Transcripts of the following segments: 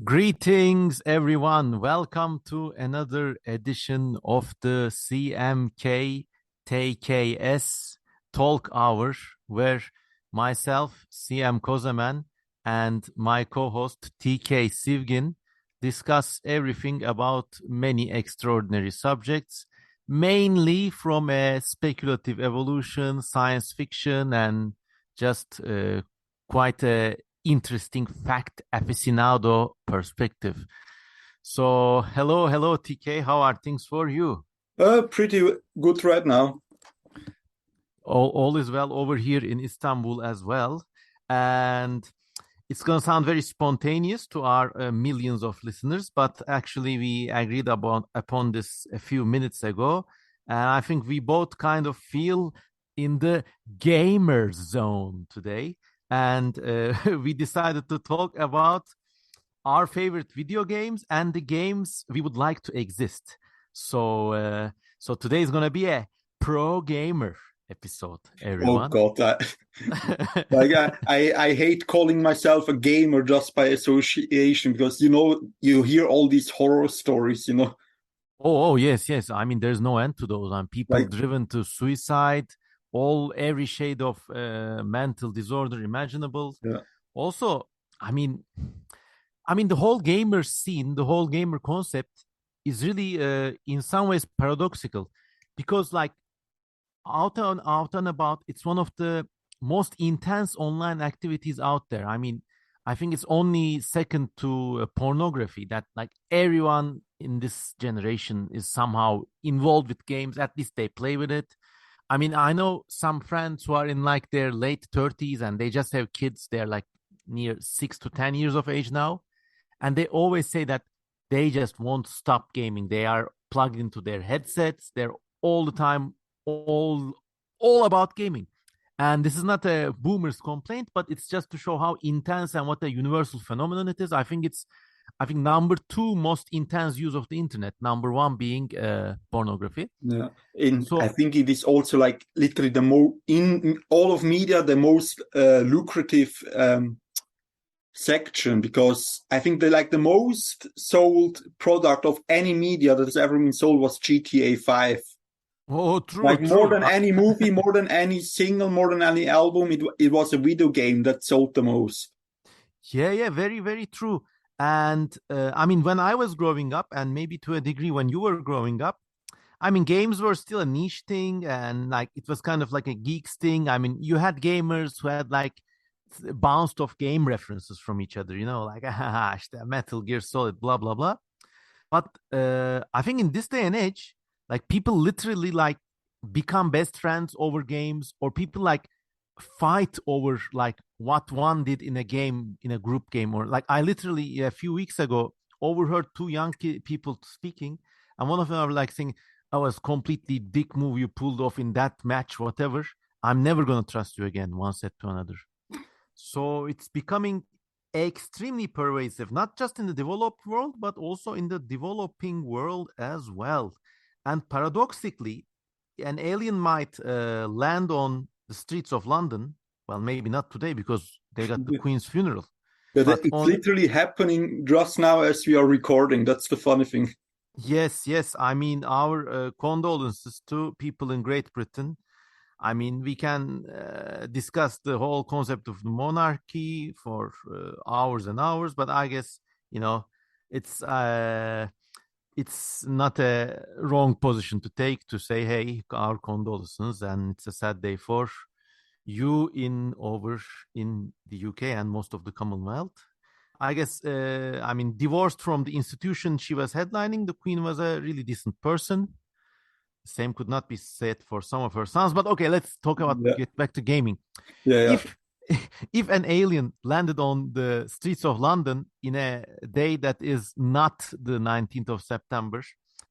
Greetings, everyone. Welcome to another edition of the CMK TKS Talk Hour, where myself, CM Kozeman, and my co-host TK Sivgin discuss everything about many extraordinary subjects, mainly from a speculative evolution, science fiction, and just quite a interesting fact aficionado perspective. So, hello, TK. How are things for you? Pretty good right now. All is well over here in Istanbul as well. And it's going to sound very spontaneous to our millions of listeners, but actually, we agreed upon this a few minutes ago. And I think we both kind of feel in the gamer zone today. And we decided to talk about our favorite video games and the games we would like to exist. So today is gonna be a pro gamer episode, Oh everyone. God, I hate calling myself a gamer just by association because you hear all these horror stories. Oh, yes. I mean, there's no end to those. People Like driven to suicide, every shade of mental disorder imaginable. yeah, Also, I mean, the whole gamer scene, the whole gamer concept is really, in some ways, paradoxical, because like out and about, it's one of the most intense online activities out there. I mean, I think it's only second to pornography that like everyone in this generation is somehow involved with games. At least they play with it. I mean, I know some friends who are in like their late 30s and they just have kids. They're like near 6 to 10 years of age now. And they always say that they just won't stop gaming. They are plugged into their headsets. They're all the time, all all about gaming. And this is not a boomer's complaint, but it's just to show how intense and what a universal phenomenon it is. I think number two most intense use of the internet. Number one being pornography. yeah. I So, think it is also like literally in all of media the most lucrative section because I think the most sold product of any media that has ever been sold was GTA 5. oh, true, Like more true. than any movie, more than any single, more than any album, it was a video game that sold the most. Yeah, very, very true. And I mean, when I was growing up, and maybe to a degree when you were growing up, I mean, games were still a niche thing, and like it was kind of like a geeks thing. I mean, you had gamers who had like bounced off game references from each other, like Metal Gear Solid, blah blah blah. But I think in this day and age, like people literally like become best friends over games, or people like fight over like what one did in a game, in a group game, or like I literally a few weeks ago overheard two young people speaking, and one of them were like saying, "I was completely dick move you pulled off in that match, whatever. I'm never gonna trust you again." One said to another. So it's becoming extremely pervasive, not just in the developed world, but also in the developing world as well. And paradoxically, an alien might land on the streets of London. Well, maybe not today because they got the Queen's funeral. But But it's on, literally happening just now as we are recording. That's the funny thing. yes. I mean, our condolences to people in Great Britain. I mean, we can discuss the whole concept of the monarchy for hours and hours, but I guess it's uh, it's not a wrong position to take to say, "Hey, our condolences," and it's a sad day for you over in the UK and most of the Commonwealth. I guess, I mean, divorced from the institution she was headlining, the Queen was a really decent person. Same could not be said for some of her sons, but okay, let's Yeah, get back to gaming. yeah. If if an alien landed on the streets of London in a day that is not the 19th of September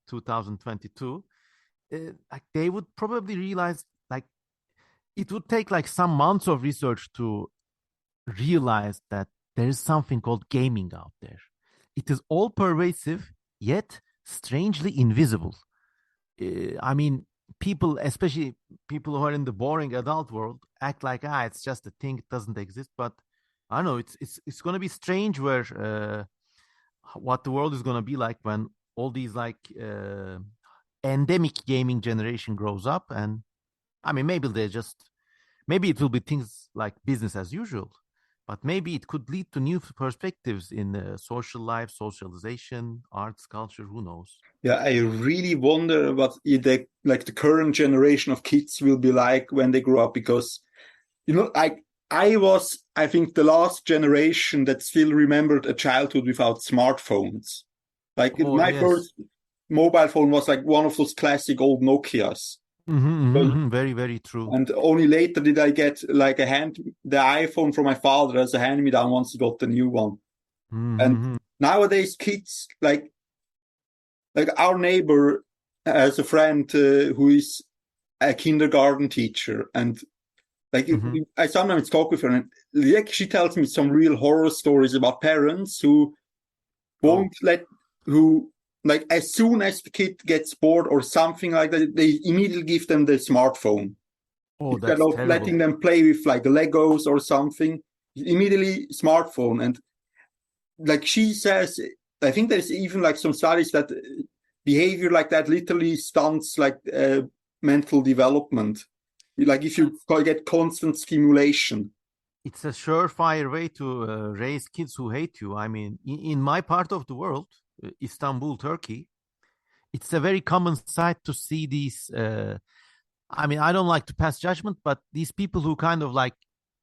2022, like they would probably realize like it would take like some months of research to realize that there is something called gaming out there. It is all pervasive, yet strangely invisible. I mean, people, especially people who are in the boring adult world, act like it's just a thing, it doesn't exist. But I don't know, it's going to be strange where what the world is going to be like when all these like endemic gaming generation grows up. And I mean, maybe they just, maybe it will be things like business as usual, but maybe it could lead to new perspectives in social life, socialization, arts, culture. Who knows? Yeah, I really wonder what the current generation of kids will be like when they grow up, because I was, I think, the last generation that still remembered a childhood without smartphones. Like Oh my yes. first mobile phone was like one of those classic old Nokias. Very, very true. And only later did I get like the iPhone from my father as a hand-me-down once he got the new one. And Mm-hmm. nowadays, kids like our neighbor has a friend who is a kindergarten teacher, and like Mm-hmm. I sometimes talk with her, and like she tells me some real horror stories about parents who Oh, won't let who like as soon as the kid gets bored or something like that, they immediately give them the smartphone oh, instead that's of letting terrible. them play with like Legos or something. Immediately smartphone. And like she says, I think there's even like some studies that behavior like that literally stunts like mental development. Like if you get constant stimulation. It's a surefire way to raise kids who hate you. I mean, in my part of the world, Istanbul, Turkey, it's a very common sight to see these. I mean, I don't like to pass judgment, but these people who kind of like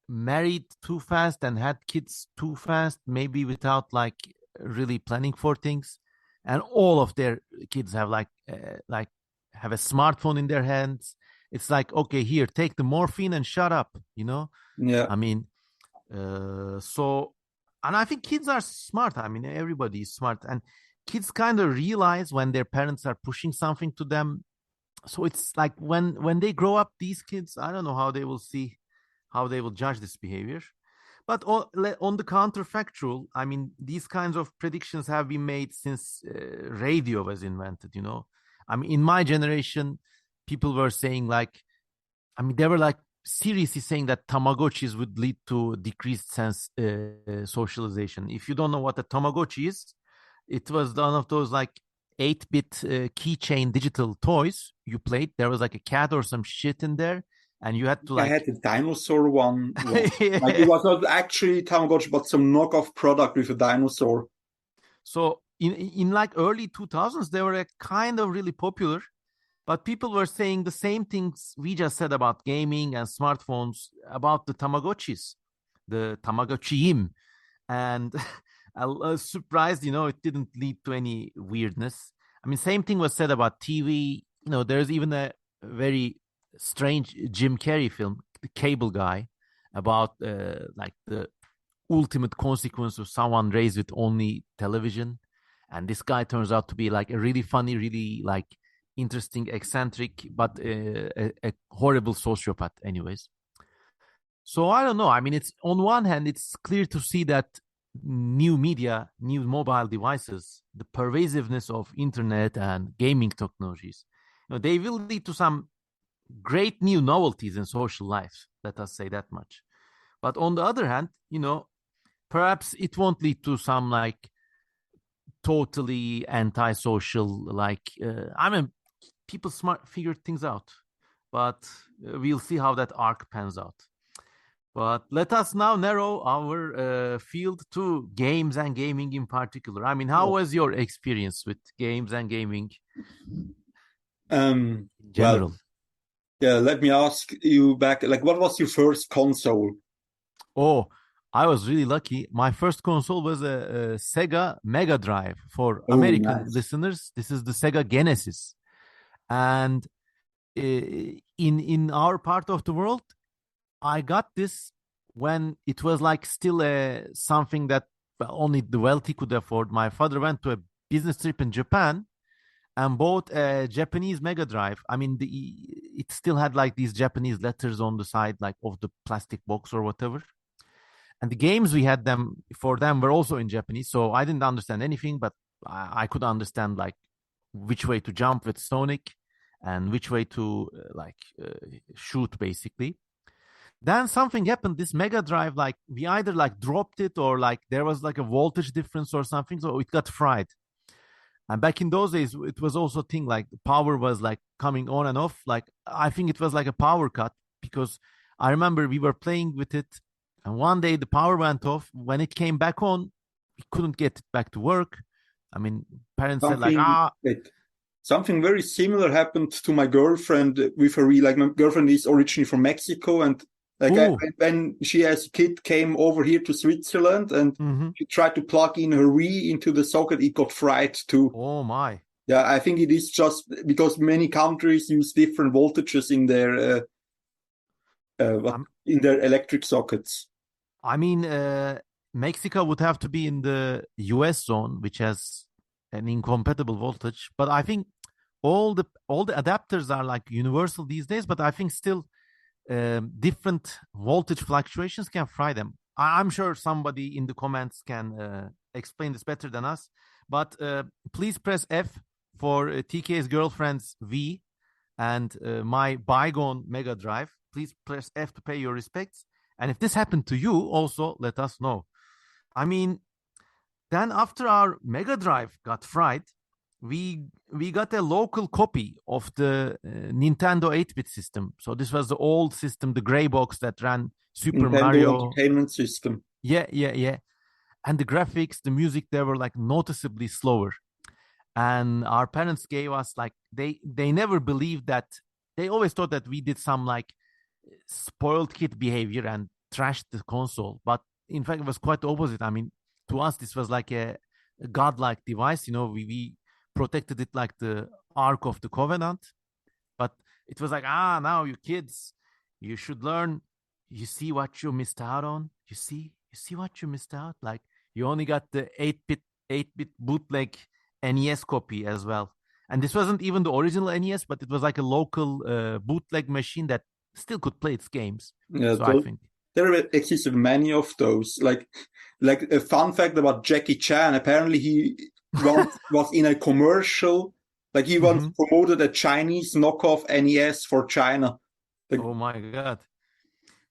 married too fast and had kids too fast, maybe without like really planning for things, and all of their kids have like have a smartphone in their hands. It's like, okay, here, take the morphine and shut up. Yeah. I mean, so, and I think kids are smart. I mean, everybody is smart, and kids kind of realize when their parents are pushing something to them. So it's like when they grow up, these kids, I don't know how they will see, how they will judge this behavior. But on the counterfactual, I mean, these kinds of predictions have been made since radio was invented. I mean, in my generation, people were saying like, I mean, they were like seriously saying that Tamagotchis would lead to decreased socialization. If you don't know what a Tamagotchi is, it was one of those like 8-bit keychain digital toys you played. There was like a cat or some shit in there, and you had to I like. had the Dinosaur one. Like it was not actually Tamagotchi, but some knockoff product with a dinosaur. So in like early 2000s, they were kind of really popular. But people were saying the same things we just said about gaming and smartphones about the Tamagotchis, the Tamagotchim. And I was surprised, it didn't lead to any weirdness. I mean, same thing was said about TV. There's even a very strange Jim Carrey film, The Cable Guy, about like the ultimate consequence of someone raised with only television. And this guy turns out to be like a really funny, really like interesting, eccentric, but a horrible sociopath, anyways. So I don't know. I mean, it's on one hand, it's clear to see that new media, new mobile devices, the pervasiveness of internet and gaming technologies, they will lead to some great new novelties in social life. Let us say that much. But on the other hand, perhaps it won't lead to some like totally antisocial, like I mean, people smart figure things out, but we'll see how that arc pans out. But let us now narrow our field to games and gaming in particular. I mean, how Yeah. was your experience with games and gaming in Well, general? yeah, let me ask you back. Like, what was your first console? Oh, I was really lucky. My first console was a Sega Mega Drive. For Oh, American nice. listeners, this is the Sega Genesis. And in our part of the world, I got this when it was like still something that only the wealthy could afford. My father went to a business trip in Japan and bought a Japanese Mega Drive. I mean, it still had like these Japanese letters on the side, like of the plastic box or whatever. And the games we had them for them were also in Japanese, so I didn't understand anything, but I could understand like which way to jump with Sonic and which way to shoot, basically. Then something happened. This Mega Drive, like we either like dropped it or like there was like a voltage difference or something, so it got fried. And back in those days, it was also a thing like the power was like coming on and off. Like I think it was like a power cut because I remember we were playing with it, and one day the power went off. When it came back on, we couldn't get it back to work. I mean, parents said like, Something something very similar happened to my girlfriend with her. Like my girlfriend is originally from Mexico, and like oh, when she as a kid came over here to Switzerland and mm-hmm. she tried to plug in her Wii into the socket, it got fried too. Oh my. Yeah, I think it is just because many countries use different voltages in their electric sockets. I mean, Mexico would have to be in the US zone, which has an incompatible voltage. But I think all the adapters are like universal these days. But I think still different voltage fluctuations can fry them. I'm sure somebody in the comments can explain this better than us. But please press F for TK's girlfriend's V and my bygone Mega Drive. Please press F to pay your respects. And if this happened to you, also let us know. I mean, then after our Mega Drive got fried, we got a local copy of the Nintendo 8-bit system. So this was the old system, the gray box that ran Super Nintendo Mario. Entertainment System. Yeah, yeah, yeah. And the graphics, the music, they were like noticeably slower. And our parents gave us like they never believed that. They always thought that we did some like spoiled kid behavior and trashed the console. But in fact, it was quite the opposite. I mean, to us, this was like a godlike device. You know, we protected it like the Ark of the Covenant. But it was like, now you kids, you should learn. You see what you missed out on. You see what you missed out. Like you only got the 8-bit bootleg NES copy as well. And this wasn't even the original NES, but it was like a local bootleg machine that still could play its games. Yeah, So I think there existed many of those. Like a fun fact about Jackie Chan. Apparently, he once was in a commercial. Like he once Mhm. promoted a Chinese knockoff NES for China. Like, Oh my god.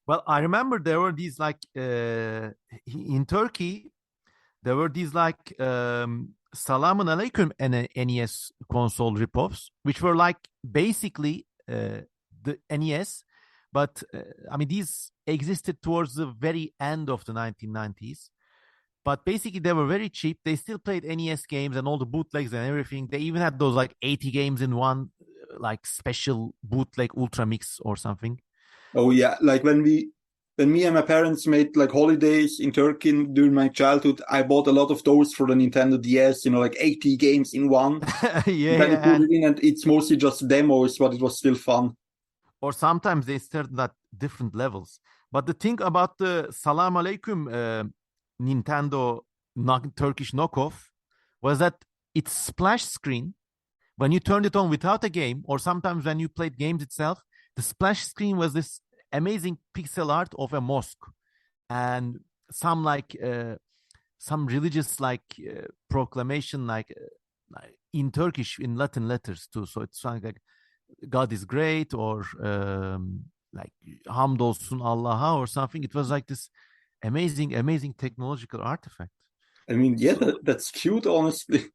Well, I remember there were these like in Turkey, there were these like Salamun Aleyküm NES console ripoffs, which were like basically the NES, but I mean these existed towards the very end of the 1990s. But basically, they were very cheap. They still played NES games and all the bootlegs and everything. They even had those like 80 games in one, like special bootleg ultra mix or something. oh yeah, like when me and my parents made like holidays in Turkey during my childhood, I bought a lot of those for the Nintendo DS. You know, like 80 games in one. Yeah, And then you yeah, put and it in, and it's mostly just demos, but it was still fun. or sometimes they started at different levels. But the thing about the Salam Aleikum Nintendo Turkish knockoff was that its splash screen, when you turned it on without a game, or sometimes when you played games itself, the splash screen was this amazing pixel art of a mosque and some like some religious like proclamation like in Turkish in Latin letters too. So it's something like God is great or like hamdolsun Allah'a or something. It was like this amazing technological artifact. I mean, yeah, So that's cute, honestly.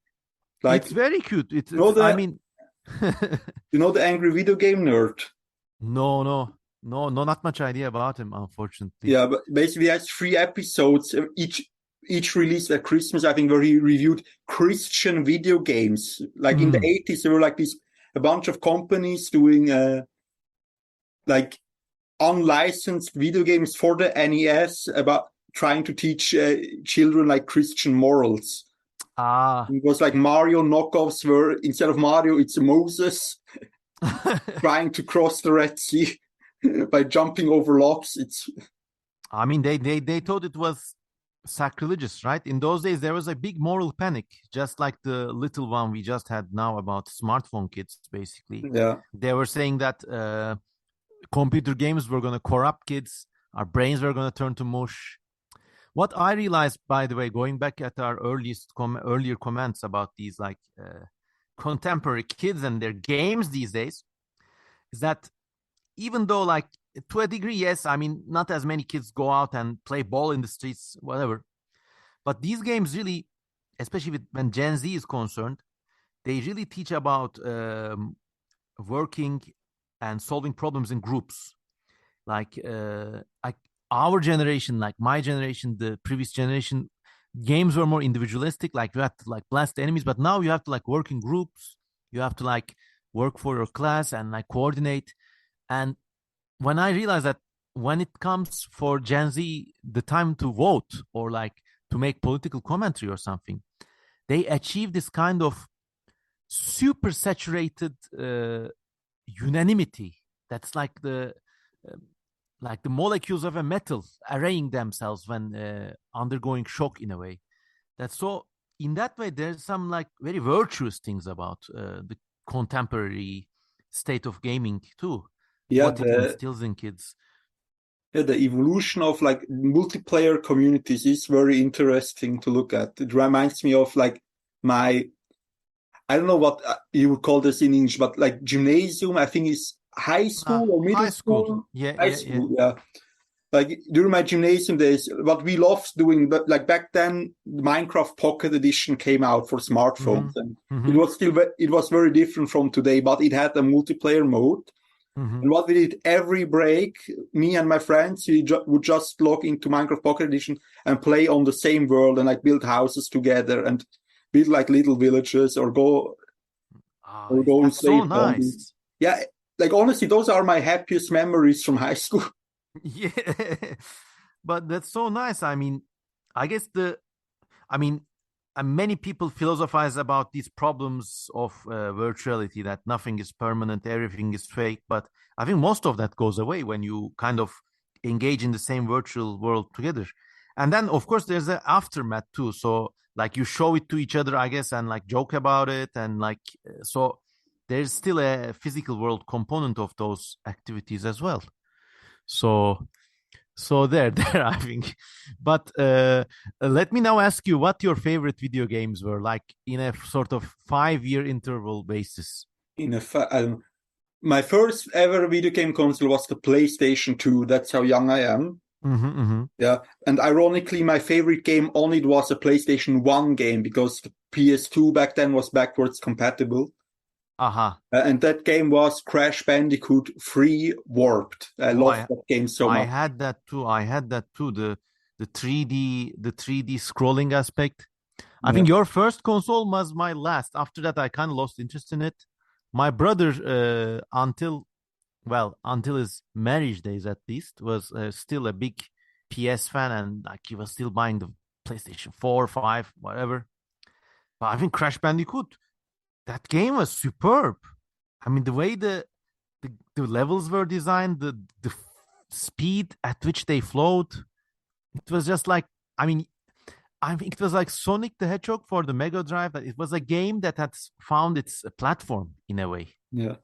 Like, it's very cute. It's, you know it's I the mean, you know the angry video game nerd. no, not much idea about him, unfortunately. Yeah, but basically, he has 3 episodes each released at Christmas. I think where he reviewed Christian video games. Like in the Mm. 80s, there were like a bunch of companies doing like unlicensed video games for the NES about trying to teach children like Christian morals. Ah. It was like Mario knockoffs where instead of Mario, it's Moses trying to cross the Red Sea by jumping over logs. It's I mean, they thought it was sacrilegious, right? In those days, there was a big moral panic, just like the little one we just had now about smartphone kids. Basically, yeah. they were saying that computer games were going to corrupt kids, our brains were going to turn to mush. What I realized, by the way, going back at our earlier comments about these like contemporary kids and their games these days, is that even though like to a degree, yes. I mean, not as many kids go out and play ball in the streets, whatever. But these games really, especially when Gen Z is concerned, they really teach about working and solving problems in groups. Like our generation, like my generation, the previous generation, games were more individualistic. Like you have to like blast the enemies, but now you have to like work in groups. You have to like work for your class and like coordinate. And when I realized that when it comes for Gen Z, the time to vote or like to make political commentary or something, they achieve this kind of super saturated unanimity. That's uh, like the molecules of a metal arraying themselves when undergoing shock in a way. That's so. In that way, there's some like very virtuous things about the contemporary state of gaming too. Yeah, What it instills in kids. the evolution of like multiplayer communities is very interesting to look at. It reminds me of like my, I don't know what you would call this in English, but like gymnasium, I think is high school or middle High school. school. Yeah, High yeah, yeah. school, yeah. Like during my gymnasium days, what we loved doing, but like back then, Minecraft Pocket Edition came out for smartphones, Mm-hmm. and Mm-hmm. it was very different from today, but it had a multiplayer mode. Mm-hmm. And what we did every break, me and my friends, would just log into Minecraft Pocket Edition and play on the same world and like build houses together and build like little villages or go and That's so slave zombies. nice. Yeah, like honestly, those are my happiest memories from high school. Yeah, but that's so nice. I mean, I guess I mean, many people philosophize about these problems of virtuality that nothing is permanent, everything is fake. But I think most of that goes away when you kind of engage in the same virtual world together. And then, of course, there's the aftermath too. So, like, you show it to each other, I guess, and like joke about it. And like, so there's still a physical world component of those activities as well. So, there, I think. But let me now ask you what your favorite video games were, like in a sort of 5 year interval basis. In a My first ever video game console was the PlayStation 2. That's how young I am. Mm-hmm, mm-hmm. Yeah. And ironically, my favorite game on it was a PlayStation 1 game because the PS2 back then was backwards compatible. Aha. And that game was Crash Bandicoot 3 Warped. I Oh, love that game so I much. had that too. I had that too. The 3D scrolling aspect. I Yeah. think your first console was my last. After that, I kind of lost interest in it. My brother, until his marriage days at least, was still a big PS fan, and like he was still buying the PlayStation 4, 5, whatever. But I think Crash Bandicoot, that game was superb. I mean, the way the levels were designed, the speed at which they flowed, it was just like, I mean, I think it was like Sonic the Hedgehog for the Mega Drive. That it was a game that had found its platform in a way. Yeah.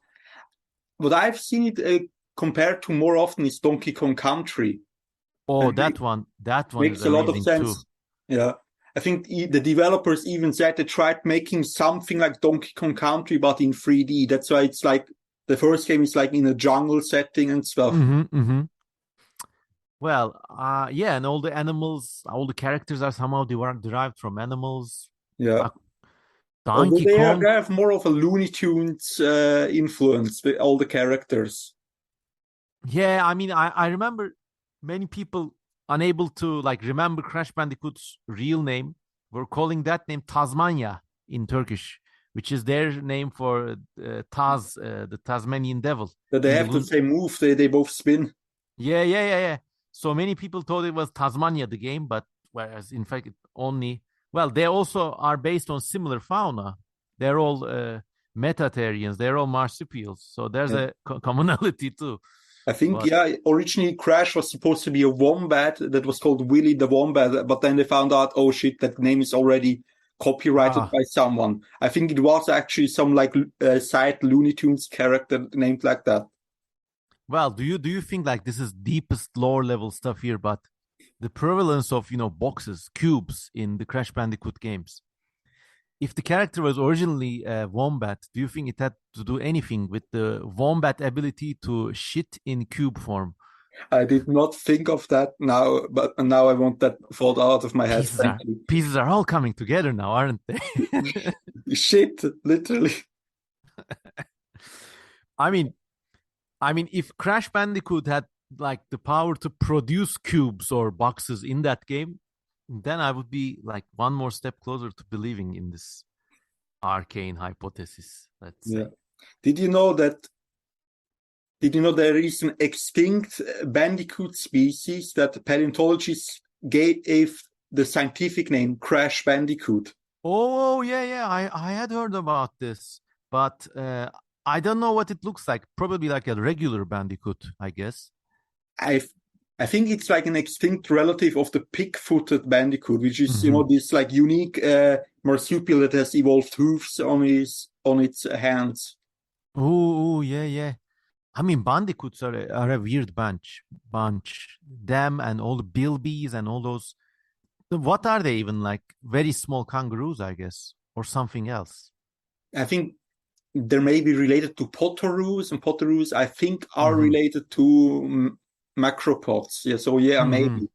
What I've seen it compared to more often is Donkey Kong Country. Oh, And that one is makes a lot of amazing too. sense. Yeah. I think the developers even said they tried making something like Donkey Kong Country, but in 3D. That's why it's like the first game is like in a jungle setting and stuff. Mm-hmm, mm-hmm. Well, yeah, and all the animals, all the characters are somehow derived from animals. Yeah. Uh, Although Donkey Kong, they have more of a Looney Tunes influence with all the characters. yeah, I mean, I remember many people unable to like remember Crash Bandicoot's real name were calling that name Tasmania in Turkish, which is their name for the Tasmanian devil But they in the have the same move. They both spin. Yeah, yeah, yeah, yeah. So many people thought it was Tasmania the game, but whereas in fact it only they also are based on similar fauna. They're all metatarians. They're all marsupials. So there's Yeah. a commonality too. I think, But yeah, originally Crash was supposed to be a wombat that was called Willy the Wombat, but then they found out, oh shit, that name is already copyrighted by someone. I think it was actually some like side Looney Tunes character named like that. well, do you think like this is deepest lore level stuff here, but the prevalence of boxes, cubes in the Crash Bandicoot games? If the character was originally a wombat, do you think it had to do anything with the wombat ability to shit in cube form? I did not think of that now, but now I want that thought out of my head. Pieces Thank are you. pieces are all coming together now, aren't they? Shit, literally. I mean, if Crash Bandicoot had like the power to produce cubes or boxes in that game, then I would be like one more step closer to believing in this arcane hypothesis, let's Yeah. say. Did you know that? Did you know there is an extinct bandicoot species that paleontologists gave the scientific name Crash Bandicoot? Oh yeah, yeah. I had heard about this, but I don't know what it looks like. Probably like a regular bandicoot, I guess. I I think it's like an extinct relative of the pig-footed bandicoot, which is Mm-hmm. this like unique marsupial that has evolved hooves on its hands. Oh yeah, yeah. I mean, bandicoots are a weird bunch. Them and all the bilbies and all those. What are they even like? Very small kangaroos, I guess, or something else. I think they may be related to potoroos, and potoroos I think are Mm-hmm. related to macropods. Yeah, so yeah, Mm-hmm. maybe.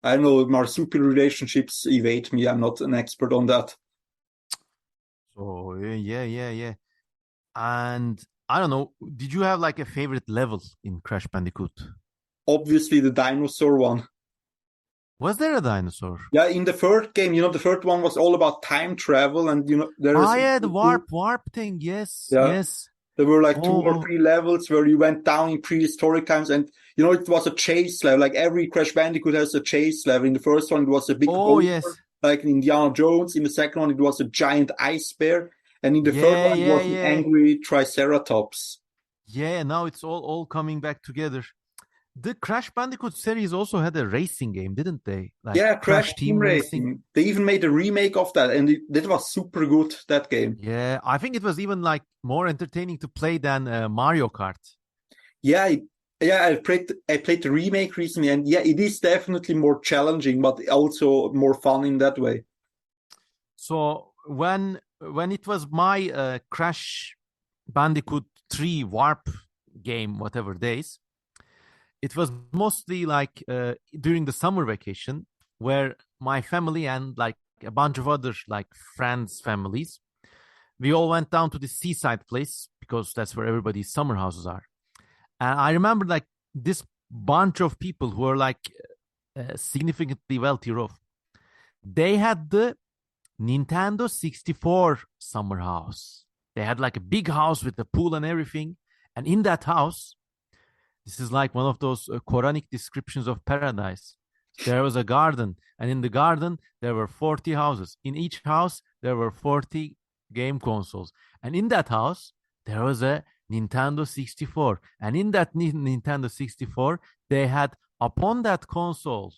I don't know, marsupial relationships evade me. I'm not an expert on that. So yeah, yeah, yeah. And I don't know. Did you have like a favorite level in Crash Bandicoot? Obviously, the dinosaur one. Was there a dinosaur? Yeah, in the third game, the third one was all about time travel, and Ah, yeah, the warp thing. Yes, yeah, yes. there were like two Oh, or oh, three levels where you went down in prehistoric times, and it was a chase level. Like every Crash Bandicoot has a chase level. In the first one, it was a big oh, ogre, yes. like in Indiana Jones. In the second one, it was a giant ice bear, and in the third Yeah, one, it yeah, was an yeah. angry Triceratops. Yeah, now it's all coming back together. The Crash Bandicoot series also had a racing game, didn't they? Like Yeah, Crash Crash Team Team Racing. Racing. They even made a remake of that, and that was super good. That game. Yeah, I think it was even like more entertaining to play than Mario Kart. Yeah, yeah. I played the remake recently, and yeah, it is definitely more challenging, but also more fun in that way. So when it was my Crash Bandicoot 3 Warp game, whatever days, it was mostly like during the summer vacation where my family and like a bunch of other like friends' families, we all went down to the seaside place because that's where everybody's summer houses are. And I remember like this bunch of people who are like significantly wealthier off. They had the Nintendo 64 summer house. They had like a big house with a pool and everything. And in that house, this is like one of those Quranic descriptions of paradise. There was a garden, and in the garden, there were 40 houses. In each house, there were 40 game consoles. And in that house, there was a Nintendo 64. And in that Nintendo 64, they had upon that console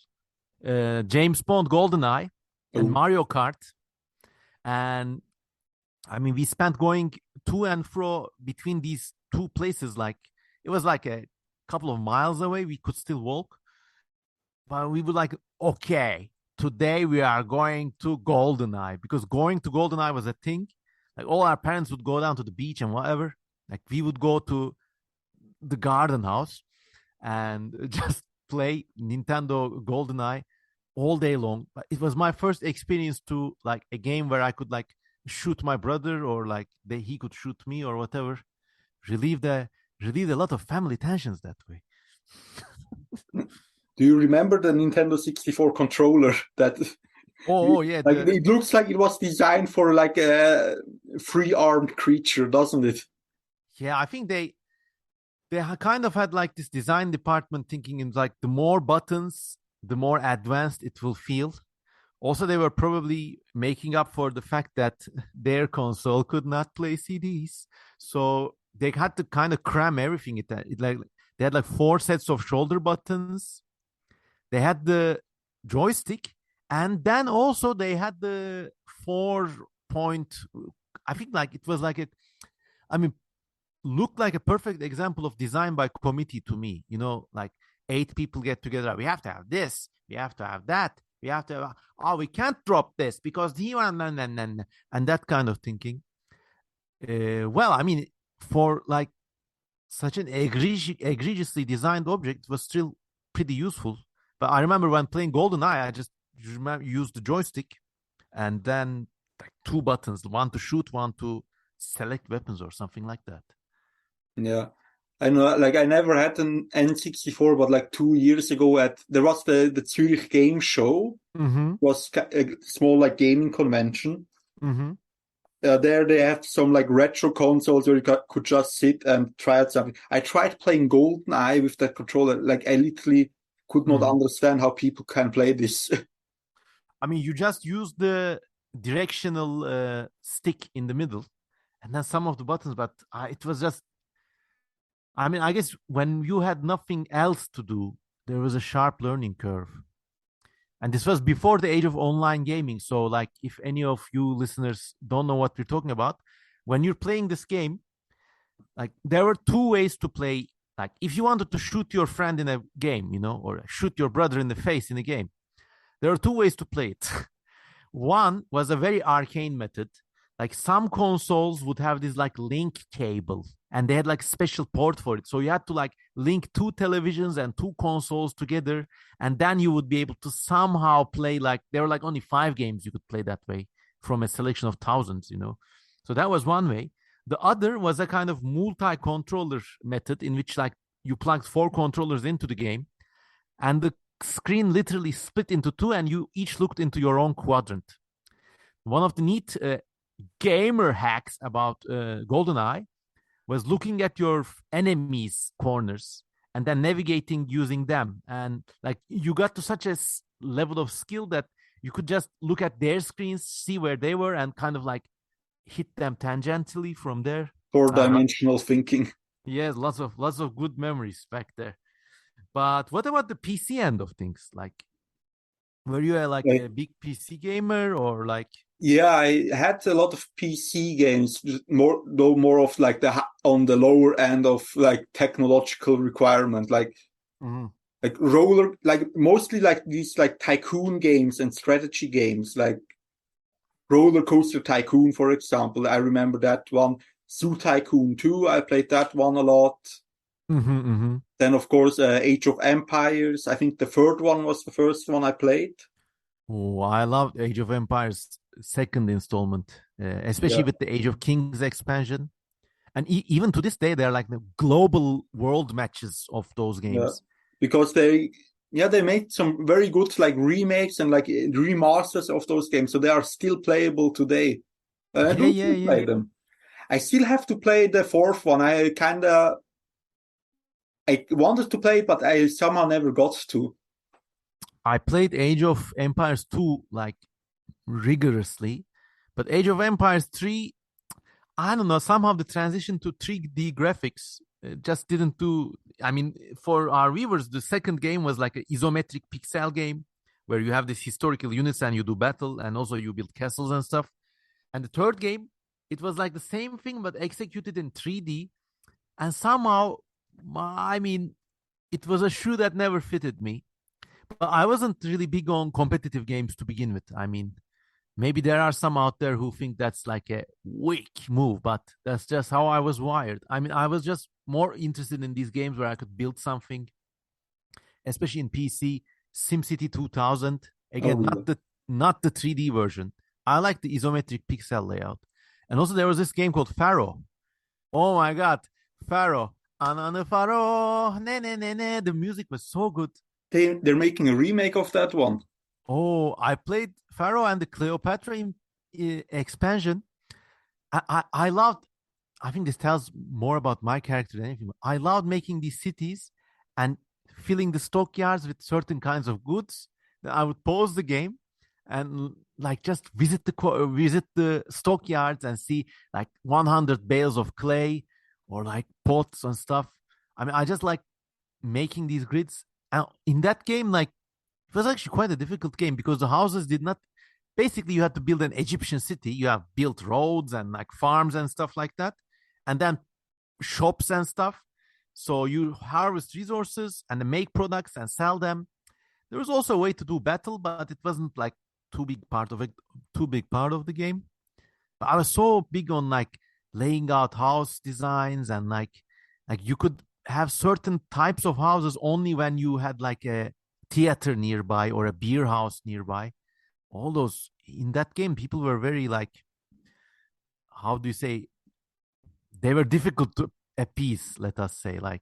James Bond GoldenEye and Oh, Mario Kart. And I mean, we spent going to and fro between these two places. Like it was like a couple of miles away. We could still walk, but we were like, okay, today we are going to Goldeneye because going to Goldeneye was a thing. Like all our parents would go down to the beach and whatever. Like we would go to the garden house and just play Nintendo GoldenEye all day long. But it was my first experience to like a game where I could like shoot my brother or like he could shoot me or whatever. Relieved a relieved a lot of family tensions that way. do you remember the Nintendo 64 controller that Oh, yeah, like it looks like it was designed for like a free-armed creature, doesn't it? yeah. I think they kind of had like this design department thinking in like the more buttons, the more advanced it will feel. Also, they were probably making up for the fact that their console could not play CDs, so they had to kind of cram everything. It like they had like four sets of shoulder buttons. They had the joystick, and then also they had the 4 point. I think like it was like I mean, looked like a perfect example of design by committee to me. Like 8 people get together. We have to have this. We have to have that. We have to have, oh, we can't drop this because and that kind of thinking. Well, I mean, for like such an egregiously designed object was still pretty useful. But I remember when playing GoldenEye, I just used the joystick and then like two buttons, one to shoot, one to select weapons or something like that. Yeah. I know, like I never had an N64, but like 2 years ago there was the Zurich Game Show. Mm-hmm. It was a small like gaming convention. Mm-hmm. There they have some like retro consoles where you could just sit and try out something. I tried playing GoldenEye with that controller. Like I literally could not understand how people can play this. I mean, you just use the directional stick in the middle and then some of the buttons, but it was just, I mean, I guess when you had nothing else to do, there was a sharp learning curve. And this was before the age of online gaming. So, like, if any of you listeners don't know what we're talking about, when you're playing this game, like, there were two ways to play. Like, if you wanted to shoot your friend in a game, or shoot your brother in the face in a game, there are two ways to play it. One was a very arcane method. Like some consoles would have this like link cable and they had like special port for it. So you had to like link two televisions and two consoles together. And then you would be able to somehow play like there were like only 5 games you could play that way from a selection of thousands. So that was one way. The other was a kind of multi-controller method in which like you plugged 4 controllers into the game and the screen literally split into two and you each looked into your own quadrant. One of the neat gamer hacks about GoldenEye was looking at your enemies' corners and then navigating using them. And like you got to such a level of skill that you could just look at their screens, see where they were, and kind of like hit them tangentially from there. Four-dimensional thinking. Yes, lots of good memories back there. But what about the PC end of things? Like, were you a big PC gamer or like? Yeah, I had a lot of PC games, more of like on the lower end of like technological requirement, like mostly like these like tycoon games and strategy games, like Roller Coaster Tycoon, for example. I remember that one. Zoo Tycoon 2, I played that one a lot. Then, of course, Age of Empires. I think the third one was the first one I played. Oh, I loved Age of Empires second installment, especially with the Age of Kings expansion. And even to this day, they're like the global world matches of those games. Because they made some very good like remakes and like remasters of those games, so they are still playable today. I do play them. I still have to play the fourth one. I wanted to play it, but I somehow never got to. I played Age of Empires 2 like rigorously, but Age of Empires 3, I don't know, somehow the transition to 3D graphics just didn't do. I mean, for our viewers, the second game was like an isometric pixel game where you have these historical units and you do battle and also you build castles and stuff. And the third game, it was like the same thing but executed in 3D. And somehow, I mean, it was a shoe that never fitted me. But I wasn't really big on competitive games to begin with. I mean, maybe there are some out there who think that's like a weak move, but that's just how I was wired. I mean, I was just more interested in these games where I could build something, especially in PC. SimCity 2000, again, not the 3D version. I like the isometric pixel layout. And also there was this game called Pharaoh. Oh my God, Pharaoh. Anana Pharaoh. Ne, ne, ne, ne. The music was so good. They're making a remake of that one. Oh, I played Pharaoh and the Cleopatra expansion. I loved, I think this tells more about my character than anything. I loved making these cities and filling the stockyards with certain kinds of goods. Then I would pause the game and like just visit the stockyards and see like 100 bales of clay or like pots and stuff. I mean, I just like making these grids. And in that game, like, it was actually quite a difficult game because the houses did not. Basically, you had to build an Egyptian city. You have built roads and like farms and stuff like that, and then shops and stuff. So you harvest resources and make products and sell them. There was also a way to do battle, but it wasn't like too big part of the game. But I was so big on like laying out house designs and like Like you could have certain types of houses only when you had like a theater nearby or a beer house nearby. All those in that game, people were very like, how do you say, they were difficult to appease, let us say. Like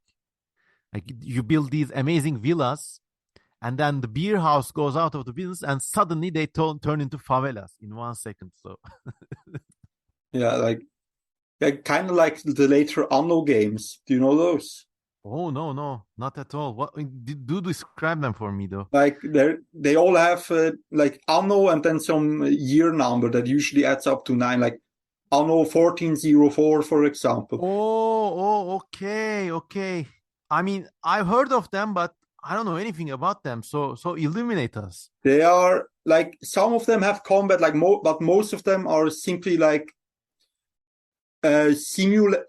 you build these amazing villas, and then the beer house goes out of the business, and suddenly they turn into favelas in 1 second. So, Yeah, like kind of like the later Anno games. Do you know those? oh no, no, not at all. What do describe them for me though? Like they all have like Anno and then some year number that usually adds up to 9, like Anno 1404, for example. Okay, okay. I mean, I've heard of them, but I don't know anything about them. So illuminate us. They are like some of them have combat, like but most of them are simply like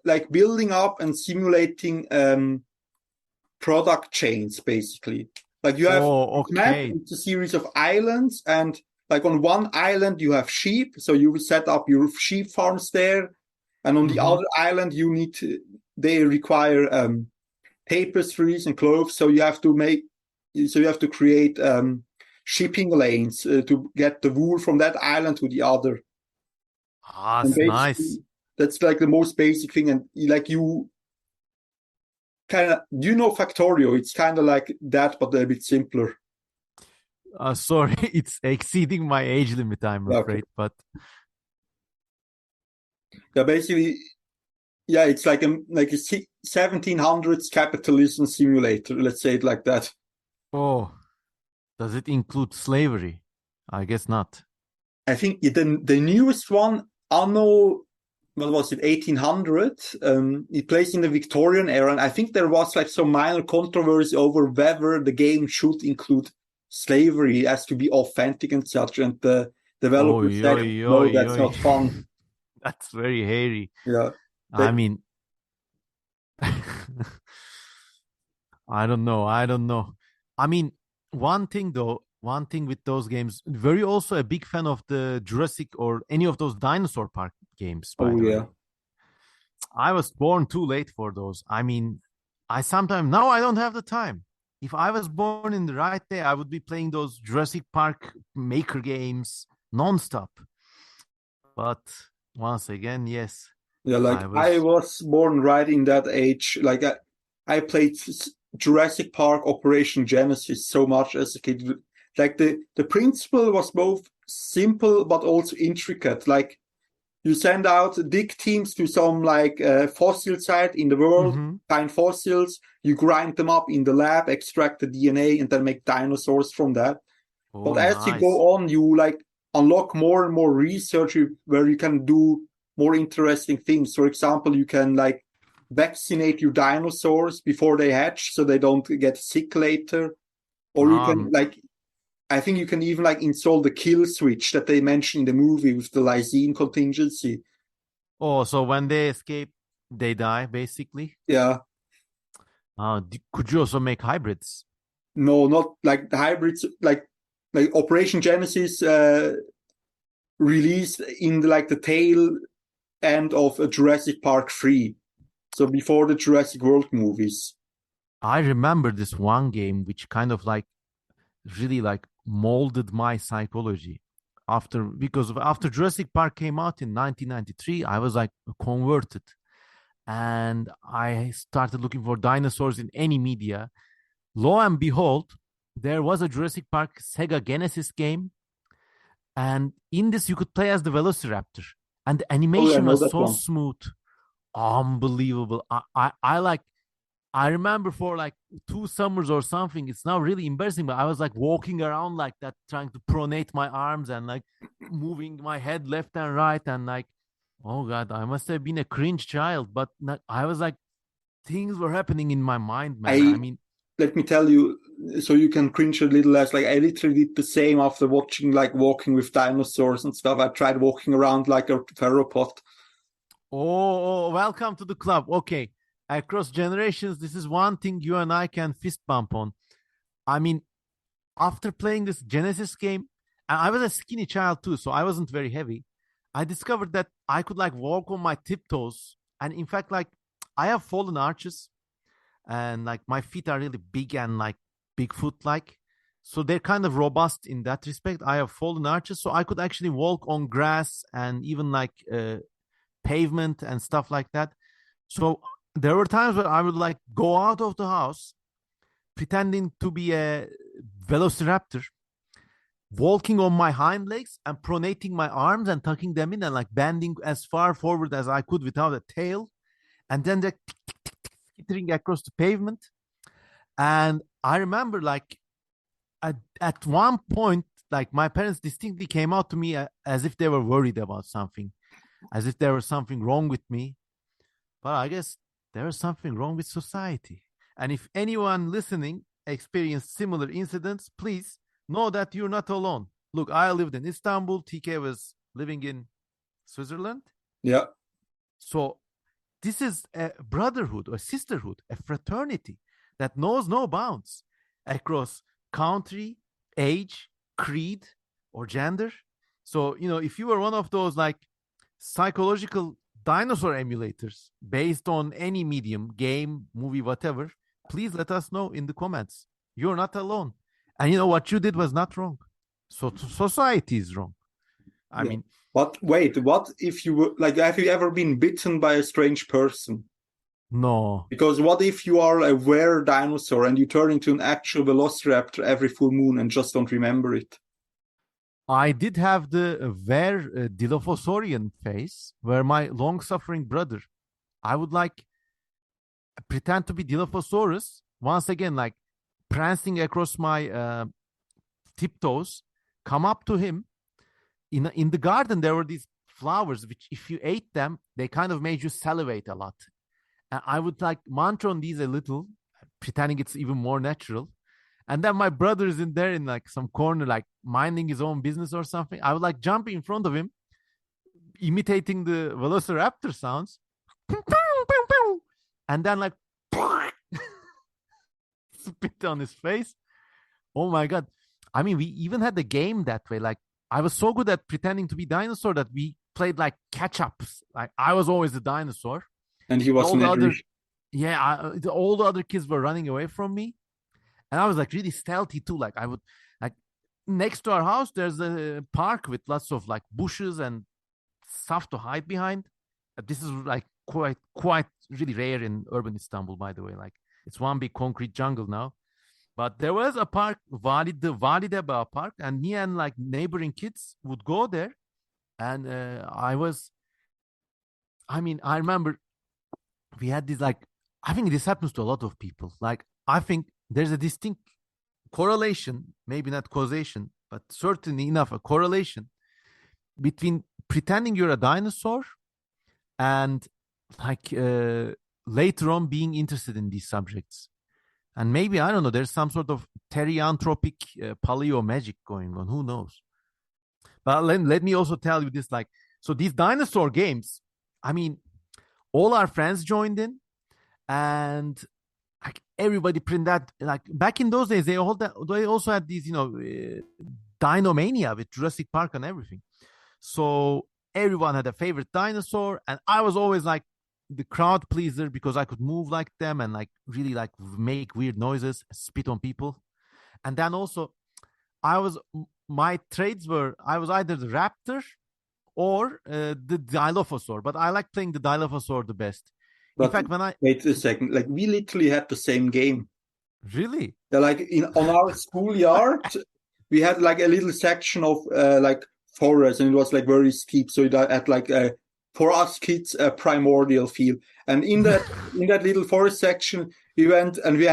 like building up and simulating product chains, basically. Like you have Oh, this map, okay. it's a series of islands, and like on one island you have sheep, so you set up your sheep farms there, and on the Mm-hmm. other island they require tapestries and clothes, so you have to create shipping lanes to get the wool from that island to the other. Ah, And it's nice. basically that's like the most basic thing. And like you kind of, you know, Factorio, it's kind of like that but a bit simpler. Sorry, it's exceeding my age limit, I'm Okay. afraid. But Yeah, basically, yeah, it's like a 1700s capitalism simulator, let's say it like that. oh, does it include slavery? I guess not. I think the newest one, Anno, what was it, 1800? It plays in the Victorian era, and I think there was like some minor controversy over whether the game should include slavery as to be authentic and such. And the developer Oi, said, oi, "No, oi, that's oi. not fun." That's very hairy. Yeah, I they, mean, I don't know. I don't know. I mean, one thing though, one thing with those games, very also a big fan of the Jurassic or any of those dinosaur park games, by oh the yeah, way. I was born too late for those. I mean, I sometimes now I don't have the time. If I was born in the right day, I would be playing those Jurassic Park maker games nonstop. But once again, yes, yeah. Like I I was. was born right in that age. Like I played Jurassic Park Operation Genesis so much as a kid. Like the principle was both simple but also intricate. Like you send out dig teams to some like fossil site in the world, Mm-hmm. find fossils, you grind them up in the lab, extract the DNA, and then make dinosaurs from that. But Oh, as you nice. go on, you like unlock more and more research where you can do more interesting things. For example, you can like vaccinate your dinosaurs before they hatch so they don't get sick later. Or you can Um. like, I think you can even like install the kill switch that they mentioned in the movie with the lysine contingency. Oh, so when they escape, they die, basically. Yeah. Could you also make hybrids? No, not like the hybrids, like Operation Genesis released in like the tail end of Jurassic Park 3. So before the Jurassic World movies. I remember this one game which kind of like really like molded my psychology. After Jurassic Park came out in 1993, I was like converted, and I started looking for dinosaurs in any media. Lo and behold, there was a Jurassic Park Sega Genesis game, and in this you could play as the Velociraptor, and the Oh, yeah, I animation know was that so one. smooth, unbelievable. I like. I remember for like 2 summers or something. It's now really embarrassing, but I was like walking around like that, trying to pronate my arms and like moving my head left and right, and like, oh god, I must have been a cringe child. But I was like, things were happening in my mind, man. I I mean, Let me tell you, so you can cringe a little less. Like I literally did the same after watching like Walking with Dinosaurs and stuff. I tried walking around like a theropod. welcome to the club. Okay, across generations, this is one thing you and I can fist bump on. I mean, after playing this Genesis game, and I was a skinny child too, so I wasn't very heavy. I discovered that I could like walk on my tiptoes, and in fact, like I have fallen arches, and like my feet are really big and like Bigfoot like. So they're kind of robust in that respect. I have fallen arches, so I could actually walk on grass and even like pavement and stuff like that. So there were times where I would like go out of the house pretending to be a velociraptor, walking on my hind legs and pronating my arms and tucking them in and like bending as far forward as I could without a tail, and then they're skittering across the pavement. And I remember like at one point, like my parents distinctly came out to me as if they were worried about something, as if there was something wrong with me. But I guess there was something wrong with society. And if anyone listening experienced similar incidents, please know that you're not alone. Look, I lived in Istanbul. TK was living in Switzerland. Yeah. So this is a brotherhood, a sisterhood, a fraternity that knows no bounds across country, age, creed, or gender. So, if you were one of those like psychological dinosaur emulators based on any medium, game, movie, whatever, please let us know in the comments. You're not alone. And what you did was not wrong. So society is wrong. I mean, but wait, what if you were like, have you ever been bitten by a strange person? No. Because what if you are a rare dinosaur and you turn into an actual velociraptor every full moon and just don't remember it? I did have the rare Dilophosaurian phase where my long-suffering brother, I would like pretend to be Dilophosaurus once again, like prancing across my tiptoes, come up to him. In the garden, there were these flowers, which if you ate them, they kind of made you salivate a lot. And I would like munch on these a little, pretending it's even more natural. And then my brother is in there in like some corner, like minding his own business or something. I would like jump in front of him, imitating the velociraptor sounds. And then like spit on his face. Oh my God. I mean, we even had the game that way. Like I was so good at pretending to be dinosaur that we played like catch-ups. Like I was always the dinosaur. And he was all the other, all the other kids were running away from me. And I was like really stealthy too. Like I would like next to our house, there's a park with lots of like bushes and stuff to hide behind. This is like quite really rare in urban Istanbul, by the way. Like it's one big concrete jungle now. But there was a park, the Valideba Park, and me and like neighboring kids would go there. And I remember we had this like, I think this happens to a lot of people. Like, I think there's a distinct correlation, maybe not causation, but certainly enough a correlation between pretending you're a dinosaur and like later on being interested in these subjects. And maybe, I don't know, there's some sort of terianthropic paleo magic going on. Who knows? But let me also tell you this, like, so these dinosaur games, I mean, all our friends joined in, and like everybody print that. Like back in those days, they also had these, Dinomania with Jurassic Park and everything. So everyone had a favorite dinosaur, and I was always like the crowd pleaser because I could move like them and like really like make weird noises, spit on people. And then also my trades were, I was either the raptor or the Dilophosaur, but I like playing the Dilophosaur the best. But in fact, wait a second, like we literally had the same game. Really? Like on our schoolyard, we had like a little section of like forest, and it was like very steep, so it had like for us kids a primordial feel. And in that little forest section, we went and we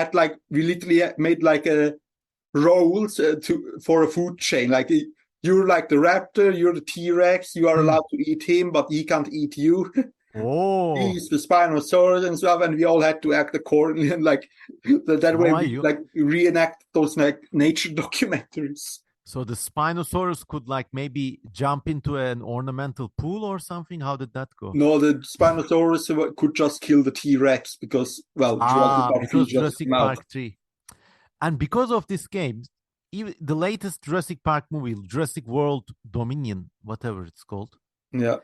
literally made like a roles for a food chain. Like you're like the raptor, you're the T-Rex, you are allowed to eat him, but he can't eat you. Oh, He's the Spinosaurus and stuff, and we all had to act accordingly, and like that way we like reenact those like nature documentaries. So the Spinosaurus could like maybe jump into an ornamental pool or something? How did that go? No, the Spinosaurus could just kill the T-Rex because, well, Jurassic Park 3. And because of this game, even the latest Jurassic Park movie, Jurassic World Dominion, whatever it's called. Yeah.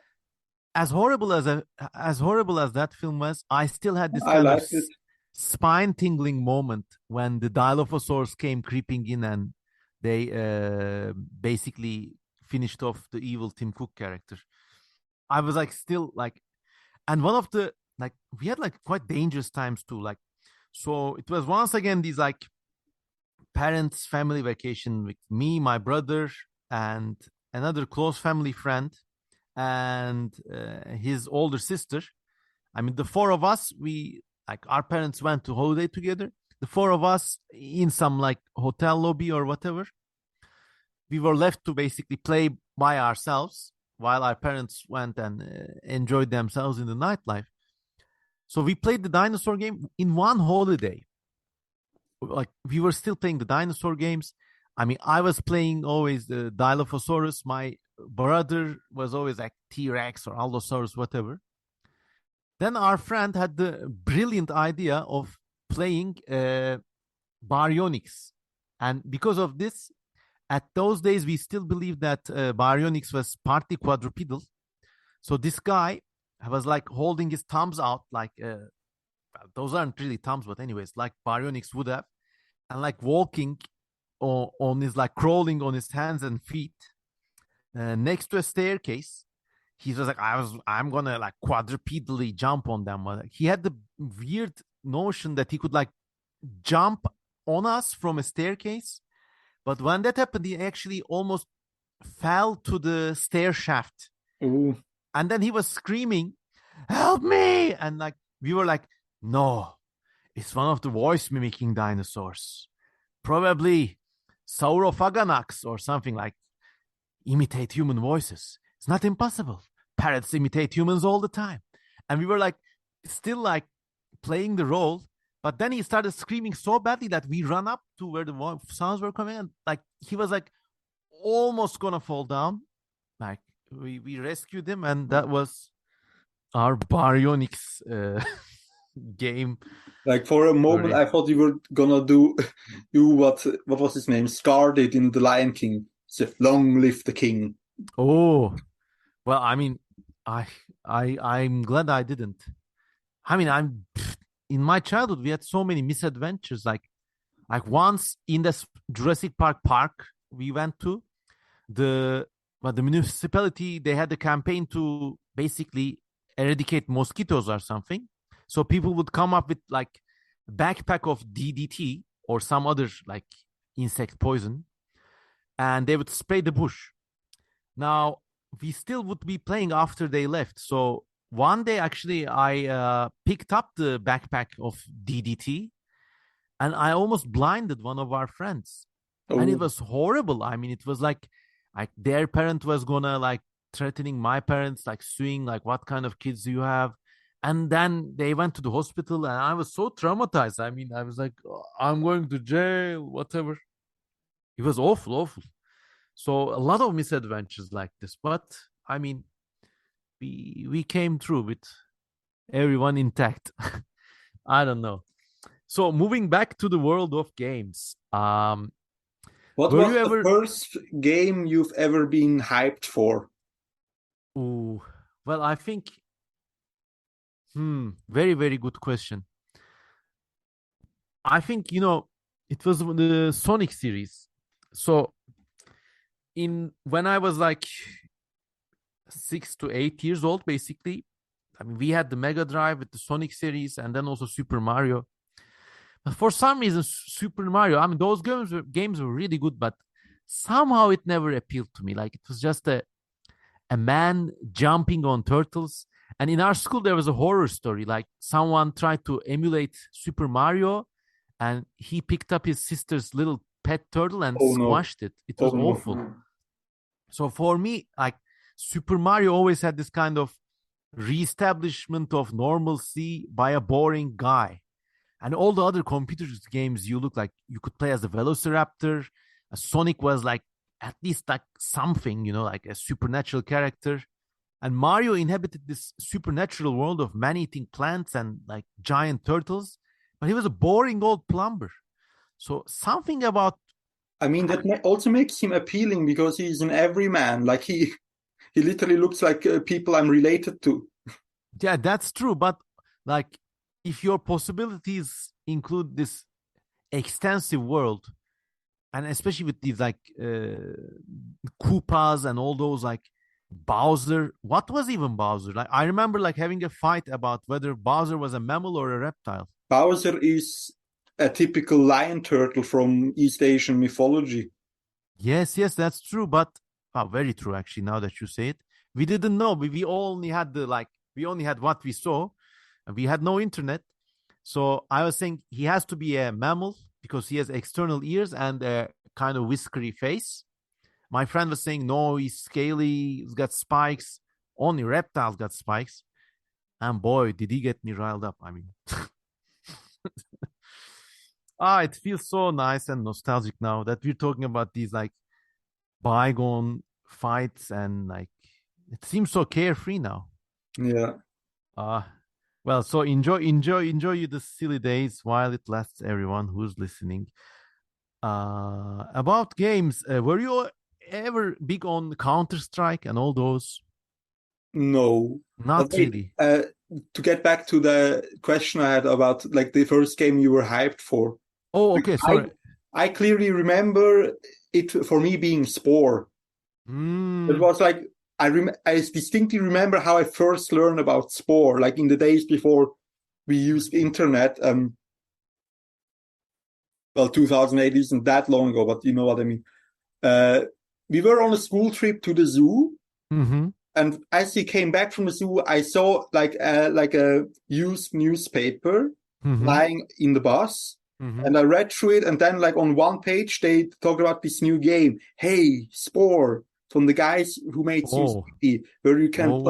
As horrible as that film was, I still had this spine-tingling moment when the Dilophosaurs came creeping in and they basically finished off the evil Tim Cook character. I was like still like, and one of the like we had like quite dangerous times too. Like, so it was once again these like parents family vacation with me, my brother, and another close family friend, and his older sister. I mean, the four of us, we like our parents went to holiday together. The four of us in some like hotel lobby or whatever. We were left to basically play by ourselves while our parents went and enjoyed themselves in the nightlife. So we played the dinosaur game in one holiday. Like we were still playing the dinosaur games. I mean, I was playing always the Dilophosaurus. My brother was always like T-Rex or Allosaurus, whatever. Then our friend had the brilliant idea of playing baryonyx. And because of this, at those days, we still believed that baryonyx was partly quadrupedal. So this guy was like holding his thumbs out, like those aren't really thumbs, but anyways, like baryonyx would have, and like walking on his like crawling on his hands and feet next to a staircase. He was like, I'm gonna like quadrupedally jump on them. He had the weird notion that he could like jump on us from a staircase. But when that happened, he actually almost fell to the stair shaft. Ooh. And then he was screaming, "Help me!" And like we were like, no, it's one of the voice mimicking dinosaurs. Probably Saurophaganax or something like imitate human voices. It's not impossible. Parrots imitate humans all the time. And we were like, still like playing the role. But then he started screaming so badly that we ran up to where the sounds were coming. And like, he was like almost going to fall down. Like, we rescued him. And that was our baryonyx game. Like for a moment, I thought you were gonna do what was his name? Scar did in The Lion King. So, long live the king. Oh, well, I mean, I'm glad I didn't. I mean, in my childhood we had so many misadventures. Like once in the Jurassic Park we went to the municipality, they had a campaign to basically eradicate mosquitoes or something. So people would come up with like a backpack of DDT or some other like insect poison, and they would spray the bush. Now we still would be playing after they left. So one day, actually, I picked up the backpack of DDT, and I almost blinded one of our friends. Oh. And it was horrible. I mean, it was like their parent was gonna like threatening my parents, like suing, like what kind of kids do you have? And then they went to the hospital, and I was so traumatized. I mean, I was like, oh, I'm going to jail, whatever. It was awful. So a lot of misadventures like this, but I mean, we came through with everyone intact. I don't know. So moving back to the world of games, what was the first game you've ever been hyped for? Ooh, well, I think, very, very good question. I think, it was the Sonic series. So when I was like 6 to 8 years old, basically, I mean, we had the Mega Drive with the Sonic series and then also Super Mario. But for some reason, Super Mario, I mean, those games were really good, but somehow it never appealed to me. Like it was just a man jumping on turtles. And in our school, there was a horror story. Like someone tried to emulate Super Mario, and he picked up his sister's little pet turtle and squashed it. It was awful. No. So for me, like Super Mario always had this kind of reestablishment of normalcy by a boring guy. And all the other computer games, you look like you could play as a Velociraptor. Sonic was like at least like something, like a supernatural character. And Mario inhabited this supernatural world of man-eating plants and like giant turtles. But he was a boring old plumber. So something about... I mean, that also makes him appealing because he's an everyman. Like he literally looks like people I'm related to. Yeah, that's true. But like, if your possibilities include this extensive world, and especially with these like Koopas and all those like Bowser. What was even Bowser? Like I remember like having a fight about whether Bowser was a mammal or a reptile. Bowser is a typical lion turtle from East Asian mythology. Yes, yes, that's true. But very true actually. Now that you say it, we didn't know. We only had we only had what we saw, and we had no internet. So I was saying he has to be a mammal because he has external ears and a kind of whiskery face. My friend was saying, no, he's scaly, he's got spikes. Only reptiles got spikes. And boy, did he get me riled up. I mean, it feels so nice and nostalgic now that we're talking about these like bygone fights and like it seems so carefree now. Yeah. Uh well, so enjoy you the silly days while it lasts, everyone who's listening. About games, were you ever big on Counter Strike and all those? No. But Not wait, really. to get back to the question I had about like the first game you were hyped for, Oh, like, okay, I sorry. I clearly remember it for me being Spore. It Mm, was like I distinctly remember how I first learned about Spore, like in the days before we used internet. Well, 2008 isn't that long ago, but you know what I mean. Uh, we were on a school trip to the zoo, mm-hmm, and as we came back from the zoo, I saw like a used newspaper mm-hmm, lying in the bus, mm-hmm. and I read through it. And then, like on one page, they talk about this new game. Hey, Spore, from the guys who made Oh, SimCity, where you can oh,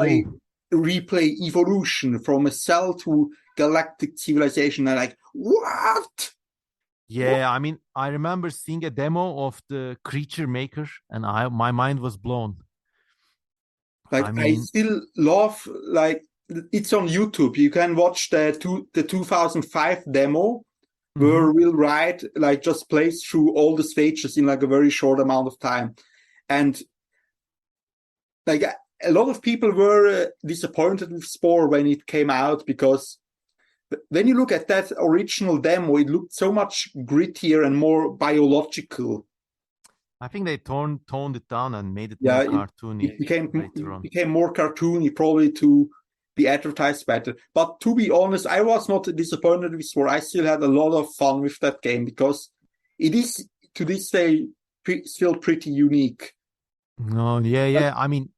replay evolution from a cell to galactic civilization. And like, what? What? yeah. I mean, I remember seeing a demo of the creature maker, and my mind was blown. I Like I mean, still love like it's on YouTube. You can watch the 2005 demo mm-hmm. where Will Wright like just plays through all the stages in like a very short amount of time. And like a lot of people were disappointed with Spore when it came out because when you look at that original demo, it looked so much grittier and more biological. I think they toned it down and made it Yeah, more it cartoony later it on. became more cartoony, probably to be advertised better. But to be honest, I was not disappointed with Spore. I still had a lot of fun with that game because it is to this day still pretty unique. No, yeah, Like, yeah. I mean,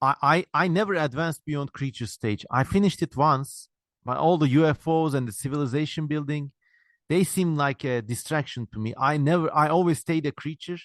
I never advanced beyond creature stage. I finished it once, but all the UFOs and the civilization building, they seem like a distraction to me. I always stayed a creature.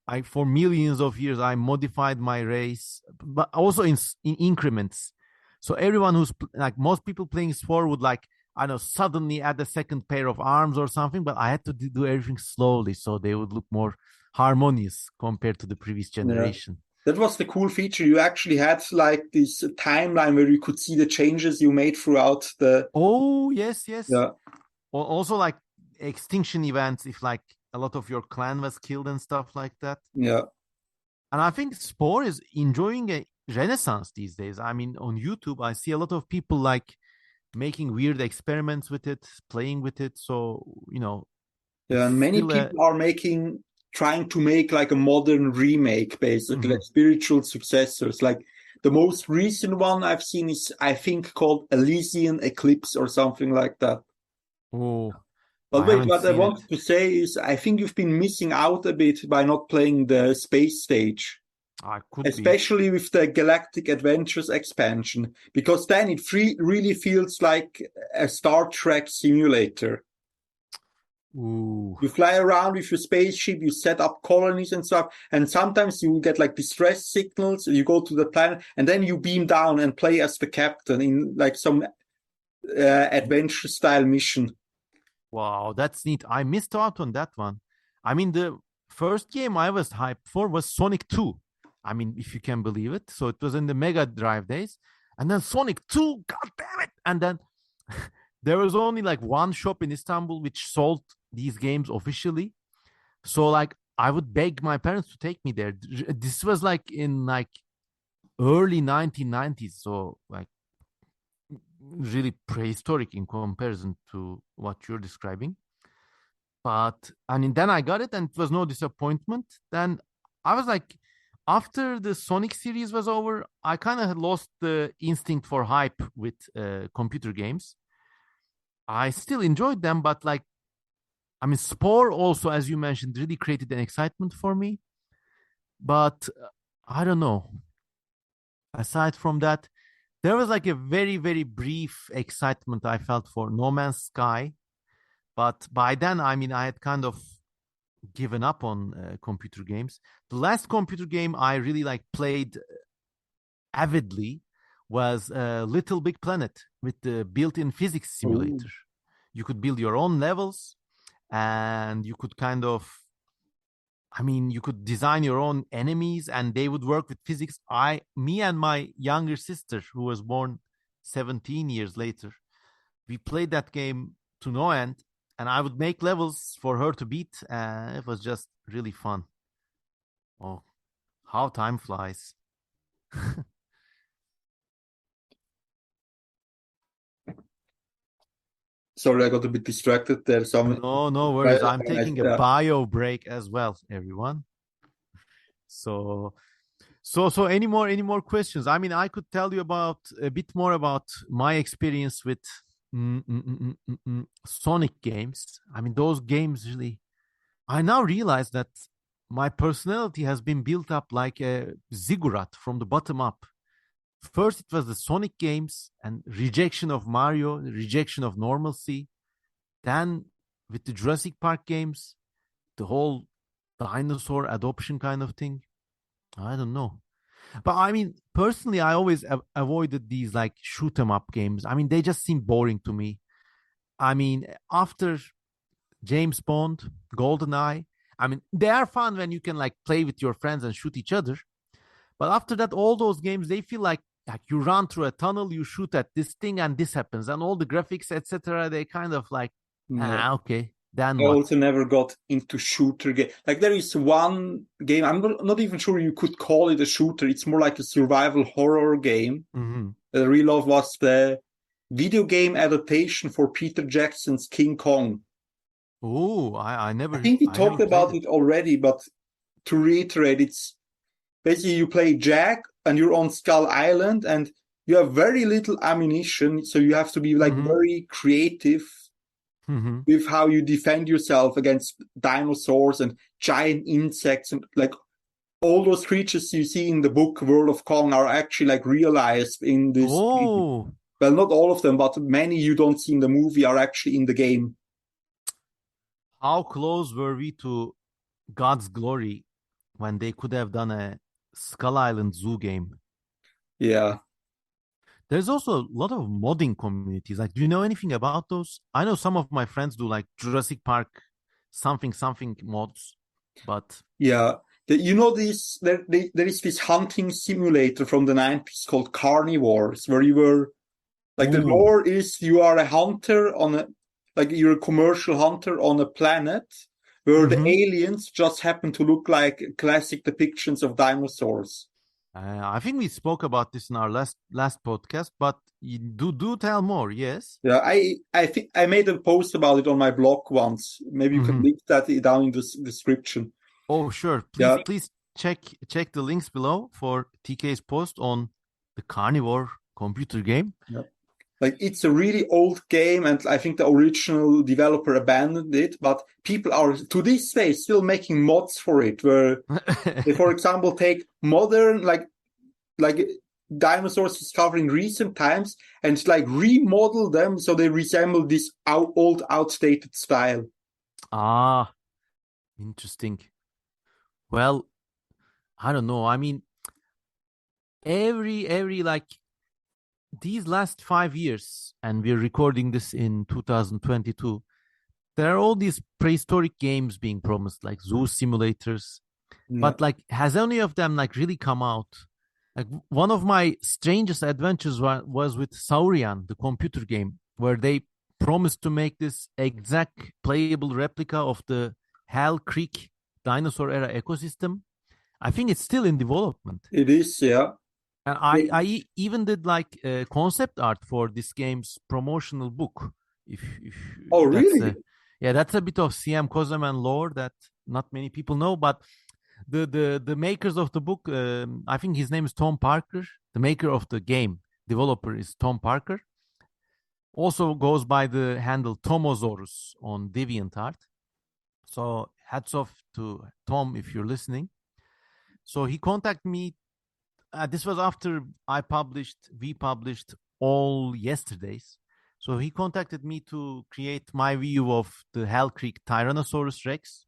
I for millions of years I modified my race, but also in increments. So everyone who's like most people playing Spore would like I know suddenly add a second pair of arms or something, but I had to do everything slowly so they would look more harmonious compared to the previous yeah, generation. that was the cool feature. You actually had like this timeline where you could see the changes you made throughout the. Oh yes, yes. Yeah, Also like extinction events if like a lot of your clan was killed and stuff like that. yeah. And I think Spore is enjoying a renaissance these days. I mean, on YouTube, I see a lot of people like making weird experiments with it, playing with it. So, it's Yeah, and many still a. people are trying to make like a modern remake, basically, like Mhm. spiritual successors. Like the most recent one I've seen is, I think, called Elysian Eclipse or something like that. Oh, But I wait, haven't what I seen it. wanted to say is, I think you've been missing out a bit by not playing the space stage, I could be. especially with the Galactic Adventures expansion, because then it really feels like a Star Trek simulator. Ooh. You fly around with your spaceship, you set up colonies and stuff, and sometimes you get like distress signals, you go to the planet, and then you beam down and play as the captain in like some adventure style mission. Wow, that's neat. I missed out on that one. I mean, the first game I was hyped for was Sonic 2. I mean, if you can believe it. So it was in the Mega Drive days. And then Sonic 2, god damn it. And then there was only like one shop in Istanbul which sold these games officially. So like I would beg my parents to take me there. This was like in like early 1990s. So like really prehistoric in comparison to what you're describing. But I mean, then I got it, and it was no disappointment. Then I was like, after the Sonic series was over, I kind of had lost the instinct for hype with computer games. I still enjoyed them, but like, I mean, Spore also, as you mentioned, really created an excitement for me. But I don't know. Aside from that, there was like a very, very brief excitement I felt for No Man's Sky. But by then, I mean, I had kind of given up on computer games. The last computer game I really like played avidly was Little Big Planet with the built-in physics Oh. simulator. You could build your own levels, and you could kind of, I mean, you could design your own enemies, and they would work with physics. Me and my younger sister, who was born 17 years later, we played that game to no end, and I would make levels for her to beat. It was just really fun. Oh, how time flies. Sorry, I got a bit distracted there. No worries. I'm taking a bio break as well, everyone. So any more questions? I mean, I could tell you about a bit more about my experience with Sonic games. I mean, those games really. I now realize that my personality has been built up like a ziggurat from the bottom up. First, it was the Sonic games and rejection of Mario, rejection of normalcy. Then, with the Jurassic Park games, the whole dinosaur adoption kind of thing. I don't know. But I mean, personally, I always avoided these like shoot 'em up games. I mean, they just seem boring to me. I mean, after James Bond, GoldenEye, I mean, they are fun when you can like play with your friends and shoot each other. But after that, all those games, they feel like you run through a tunnel, you shoot at this thing, and this happens, and all the graphics, etc. They kind of like, No. okay, then I what? also never got into shooter game. Like there is one game, I'm not even sure you could call it a shooter. It's more like a survival horror game. Mm-hmm. I really love was the video game adaptation for Peter Jackson's King Kong. Oh, I think we I never talked played about it. it already, but to reiterate, it's basically you play Jack and you're on Skull Island and you have very little ammunition, so you have to be like Mm-hmm. very creative Mm-hmm. with how you defend yourself against dinosaurs and giant insects and like all those creatures you see in the book World of Kong are actually like realized in this game. Oh, Well, not all of them, but many you don't see in the movie are actually in the game. how close were we to God's glory when they could have done a Skull Island Zoo game? Yeah. There's also a lot of modding communities. Like, do you know anything about those? I know some of my friends do like Jurassic Park something mods, but Yeah. You know this there is this hunting simulator from the 90s called Carnivores where you were like the ooh, lore is you are a hunter on a like you're a commercial hunter on a planet where the mm-hmm. aliens just happen to look like classic depictions of dinosaurs. I think we spoke about this in our last podcast, but you do tell more. Yes. Yeah, I think I made a post about it on my blog once. Maybe you can Mm-hmm. link that down in the description. Oh, sure. Yeah, Please check the links below for TK's post on the Carnivore computer game. yeah. Like it's a really old game, and I think the original developer abandoned it. But people are to this day still making mods for it, where they, for example, take modern like dinosaurs discovered in recent times and like remodel them so they resemble this old outdated style. Ah, interesting. Well, I don't know. I mean, every like these last 5 years, and we're recording this in 2022. There are all these prehistoric games being promised, like zoo simulators. Yeah. But like, has any of them like really come out? Like one of my strangest adventures was with Saurian, the computer game, where they promised to make this exact playable replica of the Hell Creek dinosaur era ecosystem. I think it's still in development. It is, yeah. And even did like concept art for this game's promotional book. If Oh, that's really? a Yeah, that's a bit of CM Kozeman lore that not many people know. But the makers of the book, I think his name is Tom Parker. The maker of the game, developer is Tom Parker. Also goes by the handle Tomosaurus on DeviantArt. So hats off to Tom if you're listening. So he contacted me. This was after we published all yesterdays. So he contacted me to create my view of the Hell Creek Tyrannosaurus Rex.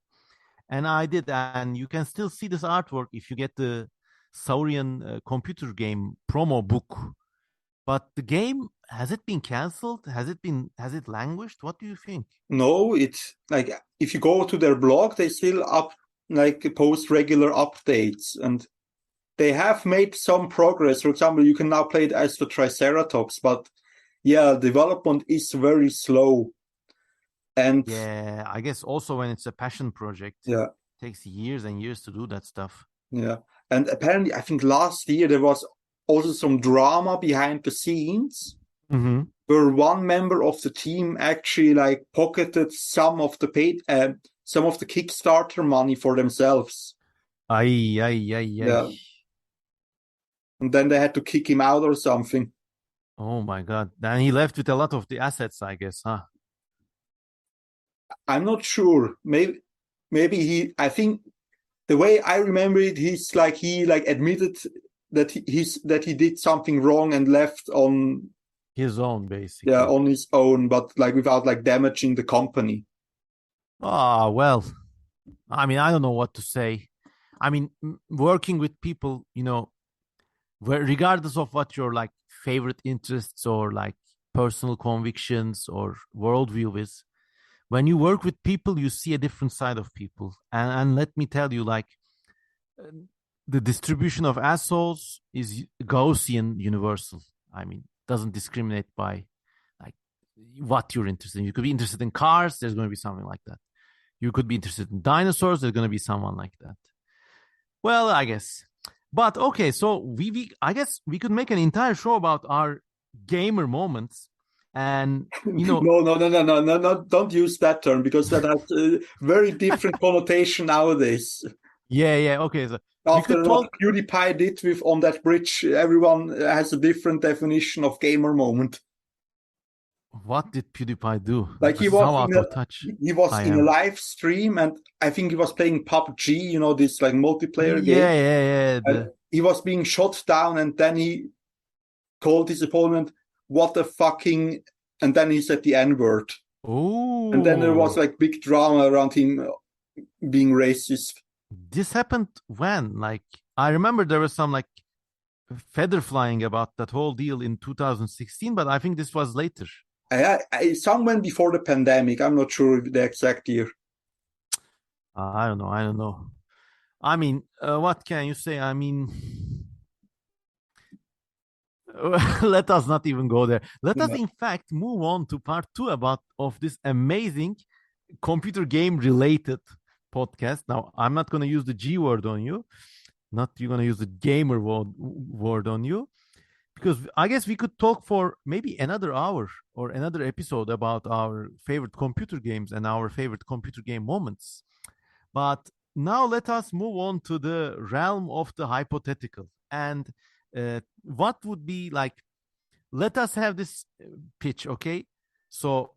And I did. And you can still see this artwork if you get the Saurian computer game promo book. But the game, has it been canceled? Has it languished? What do you think? No, it's like if you go to their blog, they still post regular updates, and they have made some progress. For example, you can now play it as the Triceratops, but yeah, development is very slow. And Yeah, I guess also when it's a passion project, yeah, it takes years and years to do that stuff. yeah. And apparently, I think last year there was also some drama behind the scenes where one member of the team actually like pocketed some of the Kickstarter money for themselves. Ay. Yeah. And then they had to kick him out or something. Oh my God. Then he left with a lot of the assets, I guess, huh? I'm not sure. Maybe I think the way I remember it, he admitted that he did something wrong and left on his own, basically. Yeah, on his own, but like without like damaging the company. Ah, well, I mean, I don't know what to say. I mean, working with people, regardless of what your like favorite interests or like personal convictions or worldview is, when you work with people, you see a different side of people. And let me tell you, like, the distribution of assholes is Gaussian universal. I mean, doesn't discriminate by like what you're interested in. You could be interested in cars, there's going to be something like that. You could be interested in dinosaurs, there's going to be someone like that. Well, I guess. But okay, so I guess we could make an entire show about our gamer moments. And no, don't use that term, because that has a very different connotation nowadays. Yeah, okay. So after what PewDiePie did with on that bridge, everyone has a different definition of gamer moment. What did PewDiePie do? Like he was in a live stream, and I think he was playing PUBG, this like multiplayer game. Yeah. He was being shot down, and then he called his opponent what a fucking, and then he said the N-word. Oh. And then there was like big drama around him being racist. This happened when? Like, I remember there was some like feather flying about that whole deal in 2016, but I think this was later. Somewhere before the pandemic. I'm not sure the exact year. I don't know. I mean, what can you say? I mean, let us not even go there. Let us, in fact, move on to part 2 of this amazing computer game related podcast. Now, I'm not going to use the G word on you. Not you're going to use the gamer word on you. Because I guess we could talk for maybe another hour or another episode about our favorite computer games and our favorite computer game moments. But now let us move on to the realm of the hypothetical. And what would be like, let us have this pitch, okay? So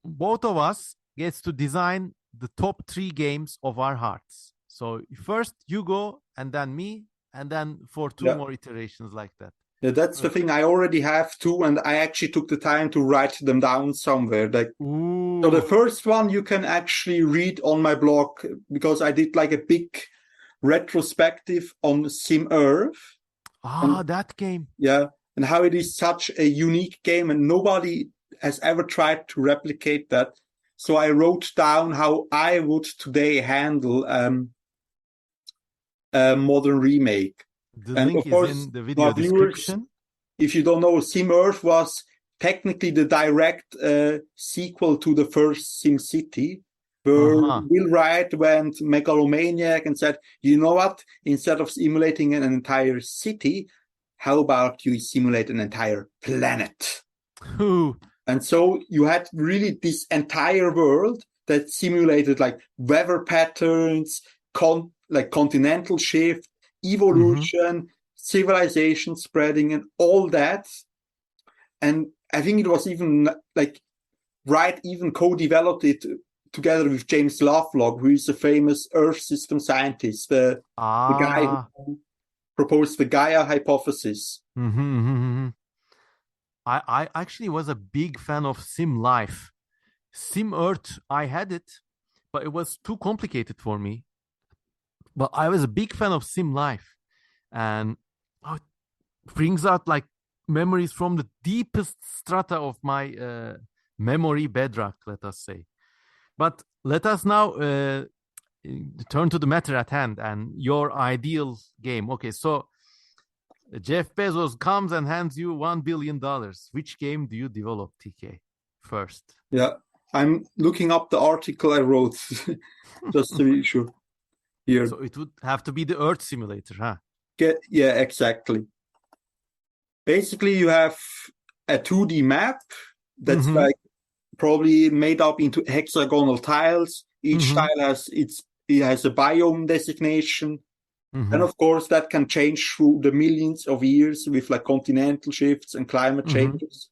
both of us gets to design the top 3 games of our hearts. So first you go, and then me, and then for 2 more iterations like that. Yeah, that's the thing. I already have 2, and I actually took the time to write them down somewhere. Like, so the first one you can actually read on my blog, because I did like a big retrospective on SimEarth. That game. Yeah, and how it is such a unique game, and nobody has ever tried to replicate that. So I wrote down how I would today handle a modern remake. The link is in the video description. If you don't know, SimEarth was technically the direct sequel to the first SimCity, where Will Wright went megalomaniac and said, you know what? Instead of simulating an entire city, how about you simulate an entire planet? Ooh. And so you had really this entire world that simulated like weather patterns, like continental shift, evolution, civilization spreading, and all that. And I think it was even like Wright even co-developed it together with James Lovelock, who is a famous Earth system scientist, the guy who proposed the Gaia hypothesis. I actually was a big fan of Sim Life. Sim Earth, I had it, but it was too complicated for me. But I was a big fan of Sim Life, and it brings out like memories from the deepest strata of my memory bedrock, let us say. But let us now turn to the matter at hand and your ideal game. Okay, so Jeff Bezos comes and hands you $1 billion. Which game do you develop, TK, first? Yeah, I'm looking up the article I wrote just to be sure. Here. So it would have to be the Earth simulator, huh? Yeah, exactly. Basically, you have a 2D map that's like probably made up into hexagonal tiles. Each tile has it has a biome designation. And of course, that can change through the millions of years with like continental shifts and climate changes.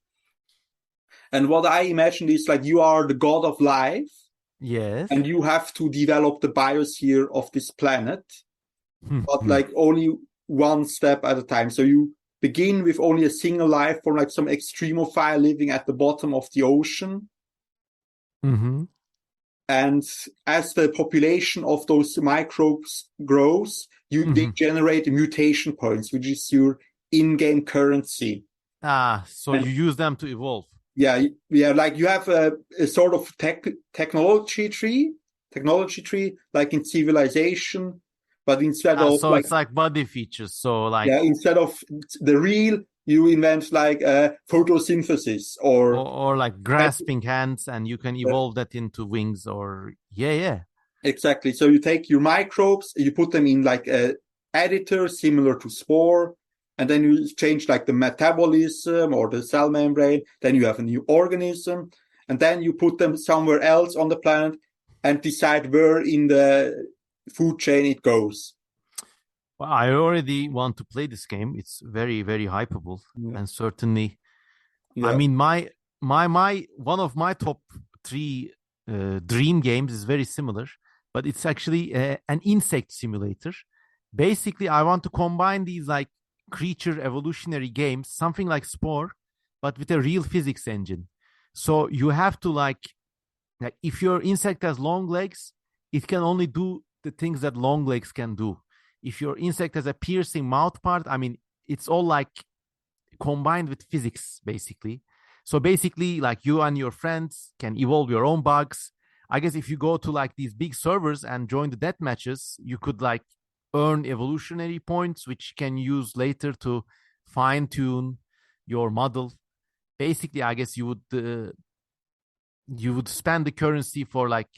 And what I imagined is like you are the god of life. Yes. And you have to develop the biosphere of this planet, but like only one step at a time. So you begin with only a single life form, like some extremophile living at the bottom of the ocean. And as the population of those microbes grows, they generate mutation points, which is your in-game currency. So you use them to evolve. Yeah, like you have a sort of technology tree, like in Civilization, but instead of so it's like body features. So like instead of the real, you invent like photosynthesis or like grasping hands, and you can evolve that into wings. Or exactly. So you take your microbes, you put them in like a editor similar to Spore. And then you change like the metabolism or the cell membrane. Then you have a new organism. And then you put them somewhere else on the planet and decide where in the food chain it goes. Well, I already want to play this game. It's very, very hypeable. And certainly, I mean, my one of my top 3 dream games is very similar, but it's actually an insect simulator. Basically, I want to combine these like creature evolutionary games, something like Spore, but with a real physics engine. So you have to like if your insect has long legs, it can only do the things that long legs can do. If your insect has a piercing mouth part, I mean, it's all like combined with physics, basically. So basically, like you and your friends can evolve your own bugs. I guess if you go to like these big servers and join the death matches, you could like earn evolutionary points, which you can use later to fine tune your model. Basically, I guess you would spend the currency for like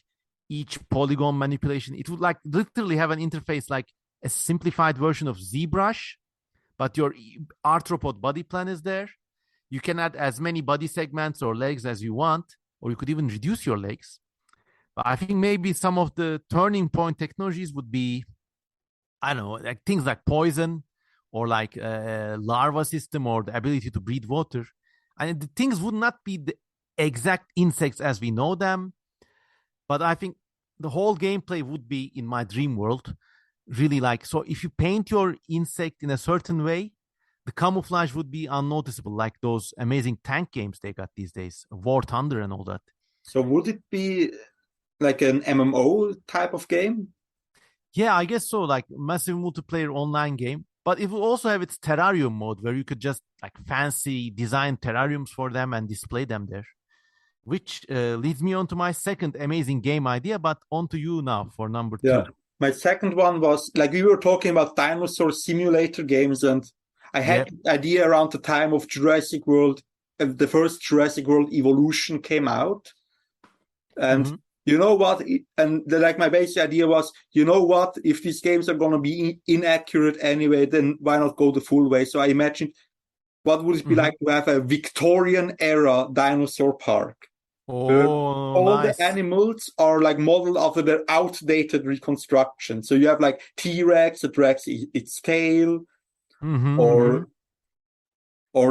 each polygon manipulation. It would like literally have an interface like a simplified version of ZBrush, but your arthropod body plan is there. You can add as many body segments or legs as you want, or you could even reduce your legs. But I think maybe some of the turning point technologies would be, I don't know, like things like poison or like a larva system or the ability to breathe water. And the things would not be the exact insects as we know them. But I think the whole gameplay would be in my dream world. Really like, so if you paint your insect in a certain way, the camouflage would be unnoticeable, like those amazing tank games they got these days, War Thunder and all that. So would it be like an MMO type of game? Yeah, I guess so, like massive multiplayer online game. But it will also have its terrarium mode where you could just like fancy design terrariums for them and display them there. Which leads me on to my second amazing game idea, but on to you now for number 2. My second one was like we were talking about dinosaur simulator games, and I had the idea around the time of Jurassic World, the first Jurassic World Evolution came out. And You know what? Like my basic idea was, you know what? If these games are going to be inaccurate anyway, then why not go the full way? So I imagined, what would it be like to have a Victorian era dinosaur park? Where Oh, all the nice. animals are like modeled after their outdated reconstruction. So you have like T-Rex that drags its tail, or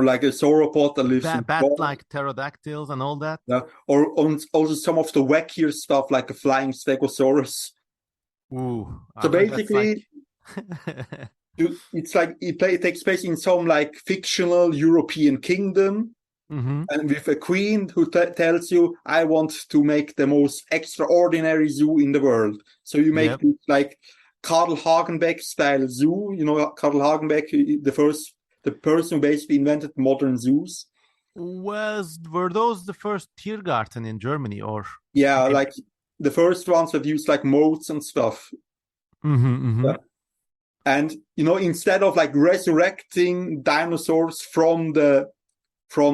like a sauropod that lives in Bat box. like pterodactyls and all that. Yeah. Or also some of the wackier stuff like a flying stegosaurus. Ooh, So I heard that's like. basically, it's like it takes place in some like fictional European kingdom, and with a queen who tells you, I want to make the most extraordinary zoo in the world. So you make Yep. this like Karl Hagenbeck style zoo. You know, Karl Hagenbeck, the person who basically invented modern zoos. Were those the first Tiergarten in Germany, or Yeah, maybe? like the first ones that used like moats and stuff. Yeah. And instead of like resurrecting dinosaurs from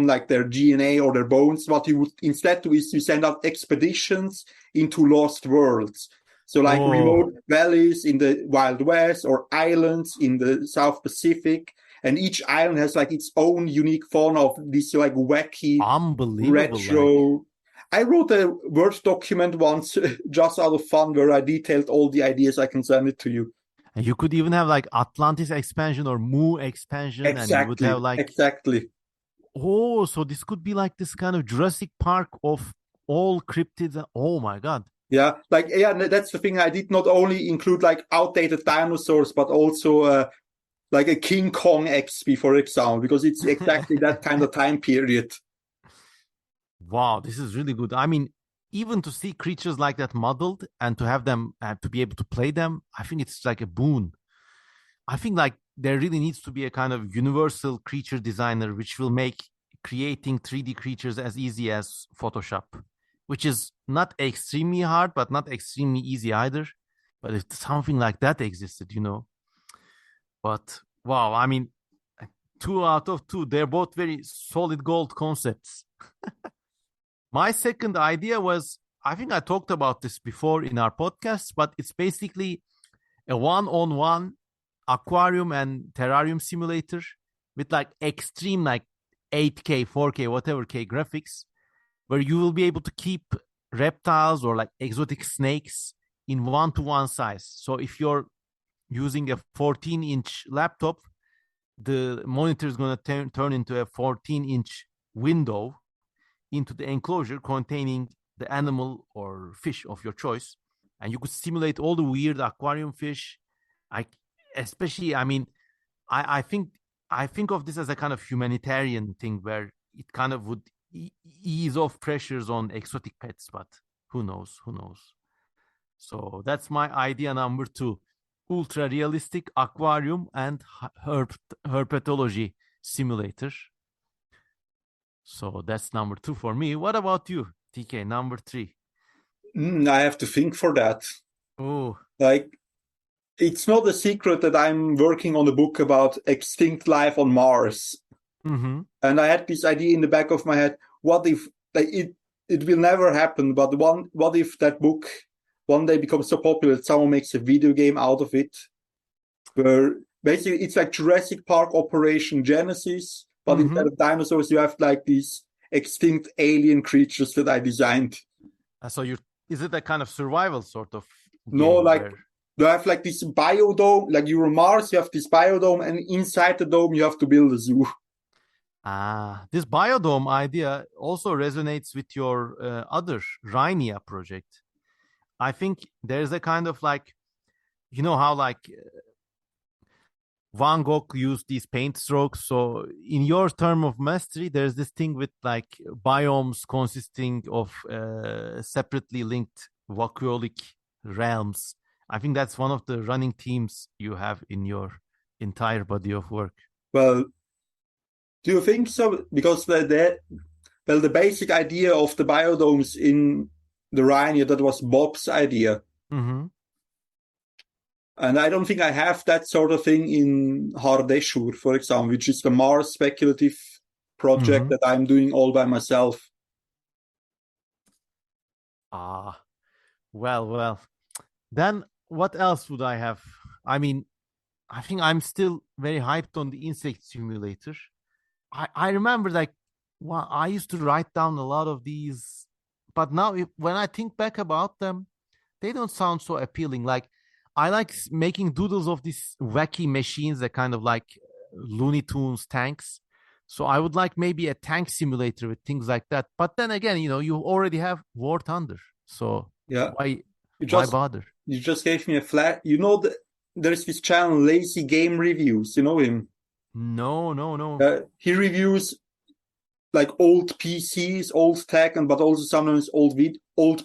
like their DNA or their bones, what you would instead do is you send out expeditions into lost worlds. So like Oh, remote valleys in the Wild West or islands in the South Pacific. And each island has like its own unique fauna of this like wacky unbelievable! Like, retro. I wrote a Word document once just out of fun where I detailed all the ideas. I can send it to you. and you could even have like Atlantis expansion or Mu expansion, and you would have Exactly. like, Exactly. oh, so this could be like this kind of Jurassic Park of all cryptids. Oh my God. Yeah, like that's the thing. I did not only include like outdated dinosaurs, but also like a King Kong XP, for example, because it's exactly that kind of time period. Wow, this is really good. I mean, even to see creatures like that modeled and to have them to be able to play them, I think it's like a boon. I think like there really needs to be a kind of universal creature designer which will make creating 3D creatures as easy as Photoshop, which is not extremely hard, but not extremely easy either. But if something like that existed. But wow, I mean, 2 out of 2, they're both very solid gold concepts. My second idea was, I think I talked about this before in our podcast, but it's basically a one-on-one aquarium and terrarium simulator with like extreme like 8K, 4K, whatever K graphics, where you will be able to keep reptiles or like exotic snakes in one-to-one size. So if you're using a 14-inch laptop, the monitor is going to turn into a 14-inch window into the enclosure containing the animal or fish of your choice, and you could simulate all the weird aquarium fish. I especially, I mean, I think of this as a kind of humanitarian thing where it kind of would ease off pressures on exotic pets, but who knows? Who knows? So that's my idea number 2: ultra realistic aquarium and herpetology simulator. So that's number 2 for me. What about you, TK? Number 3. I have to think for that. Oh, Like, it's not a secret that I'm working on a book about extinct life on Mars. mm-hmm. And I had this idea in the back of my head. What if like, it will never happen, but what if that book one day becomes so popular that someone makes a video game out of it, where basically it's like Jurassic Park Operation Genesis, but instead of dinosaurs, you have like these extinct alien creatures that I designed. So is it a kind of survival sort of No, game like where? you have like this biodome, like you're on Mars, you have this biodome, and inside the dome you have to build a zoo. This biodome idea also resonates with your other Rhinia project. I think there's a kind of like, how like Van Gogh used these paint strokes. So in your term of mastery, there's this thing with like biomes consisting of separately linked vacuolic realms. I think that's one of the running themes you have in your entire body of work. Well, do you think so? Because the basic idea of the biodomes in the Rhine, that was Bob's idea. Mm-hmm. And I don't think I have that sort of thing in Hardeshur, for example, which is the Mars speculative project that I'm doing all by myself. Ah, Well. Then what else would I have? I mean, I think I'm still very hyped on the insect simulator. I remember like well, I used to write down a lot of these, but now when I think back about them, they don't sound so appealing. Like I like making doodles of these wacky machines that kind of like Looney Tunes tanks. So I would like maybe a tank simulator with things like that. But then again, you already have War Thunder. So Yeah, why you why just bother? you just gave me a flat. There's this channel, Lazy Game Reviews. You know him? No, no, no. He reviews like old PCs, old tech, and but also sometimes old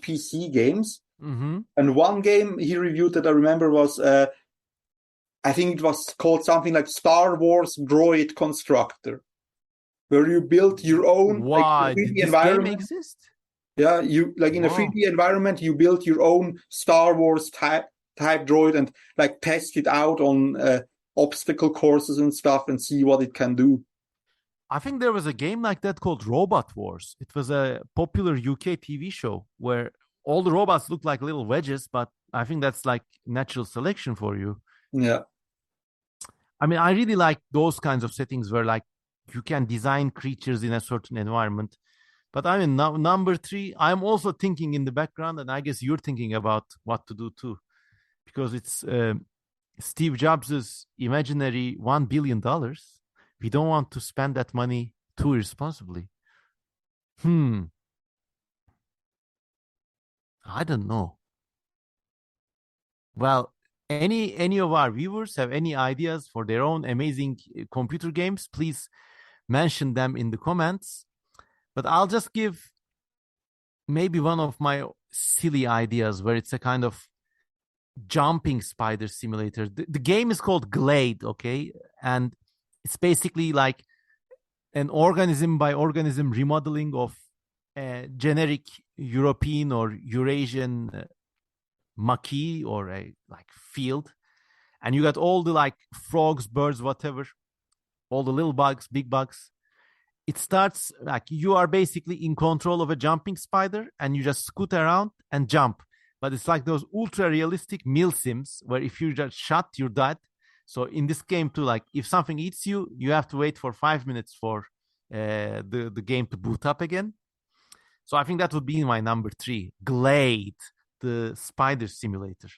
PC games. Mm-hmm. And one game he reviewed that I remember was I think it was called something like Star Wars Droid Constructor, where you built your own like Why 3D did this game environment. exist? Yeah, you like in a Wow. 3D environment, you built your own Star Wars type droid and like test it out on obstacle courses and stuff and see what it can do. I think there was a game like that called Robot Wars. It was a popular UK TV show where all the robots look like little wedges, but I think that's like natural selection for you. Yeah, I mean, I really like those kinds of settings where like you can design creatures in a certain environment. But I mean, now number three, I'm also thinking in the background, and I guess you're thinking about what to do too, because it's Steve Jobs's imaginary $1 billion. We don't want to spend that money too irresponsibly. Hmm, I don't know. Well, any of our viewers have any ideas for their own amazing computer games? Please mention them in the comments. But I'll just give maybe one of my silly ideas where it's a kind of jumping spider simulator. The game is called Glade, okay? And it's basically like an organism by organism remodeling of a generic European or Eurasian maquis or a like field. And you got all the like frogs, birds, whatever, all the little bugs, big bugs. It starts like you are basically in control of a jumping spider and you just scoot around and jump. But it's like those ultra realistic mill sims where if you just shot, you're dead. So in this game too, like if something eats you, you have to wait for 5 minutes for the game to boot up again. So I think that would be my number three, Glade, the spider simulator.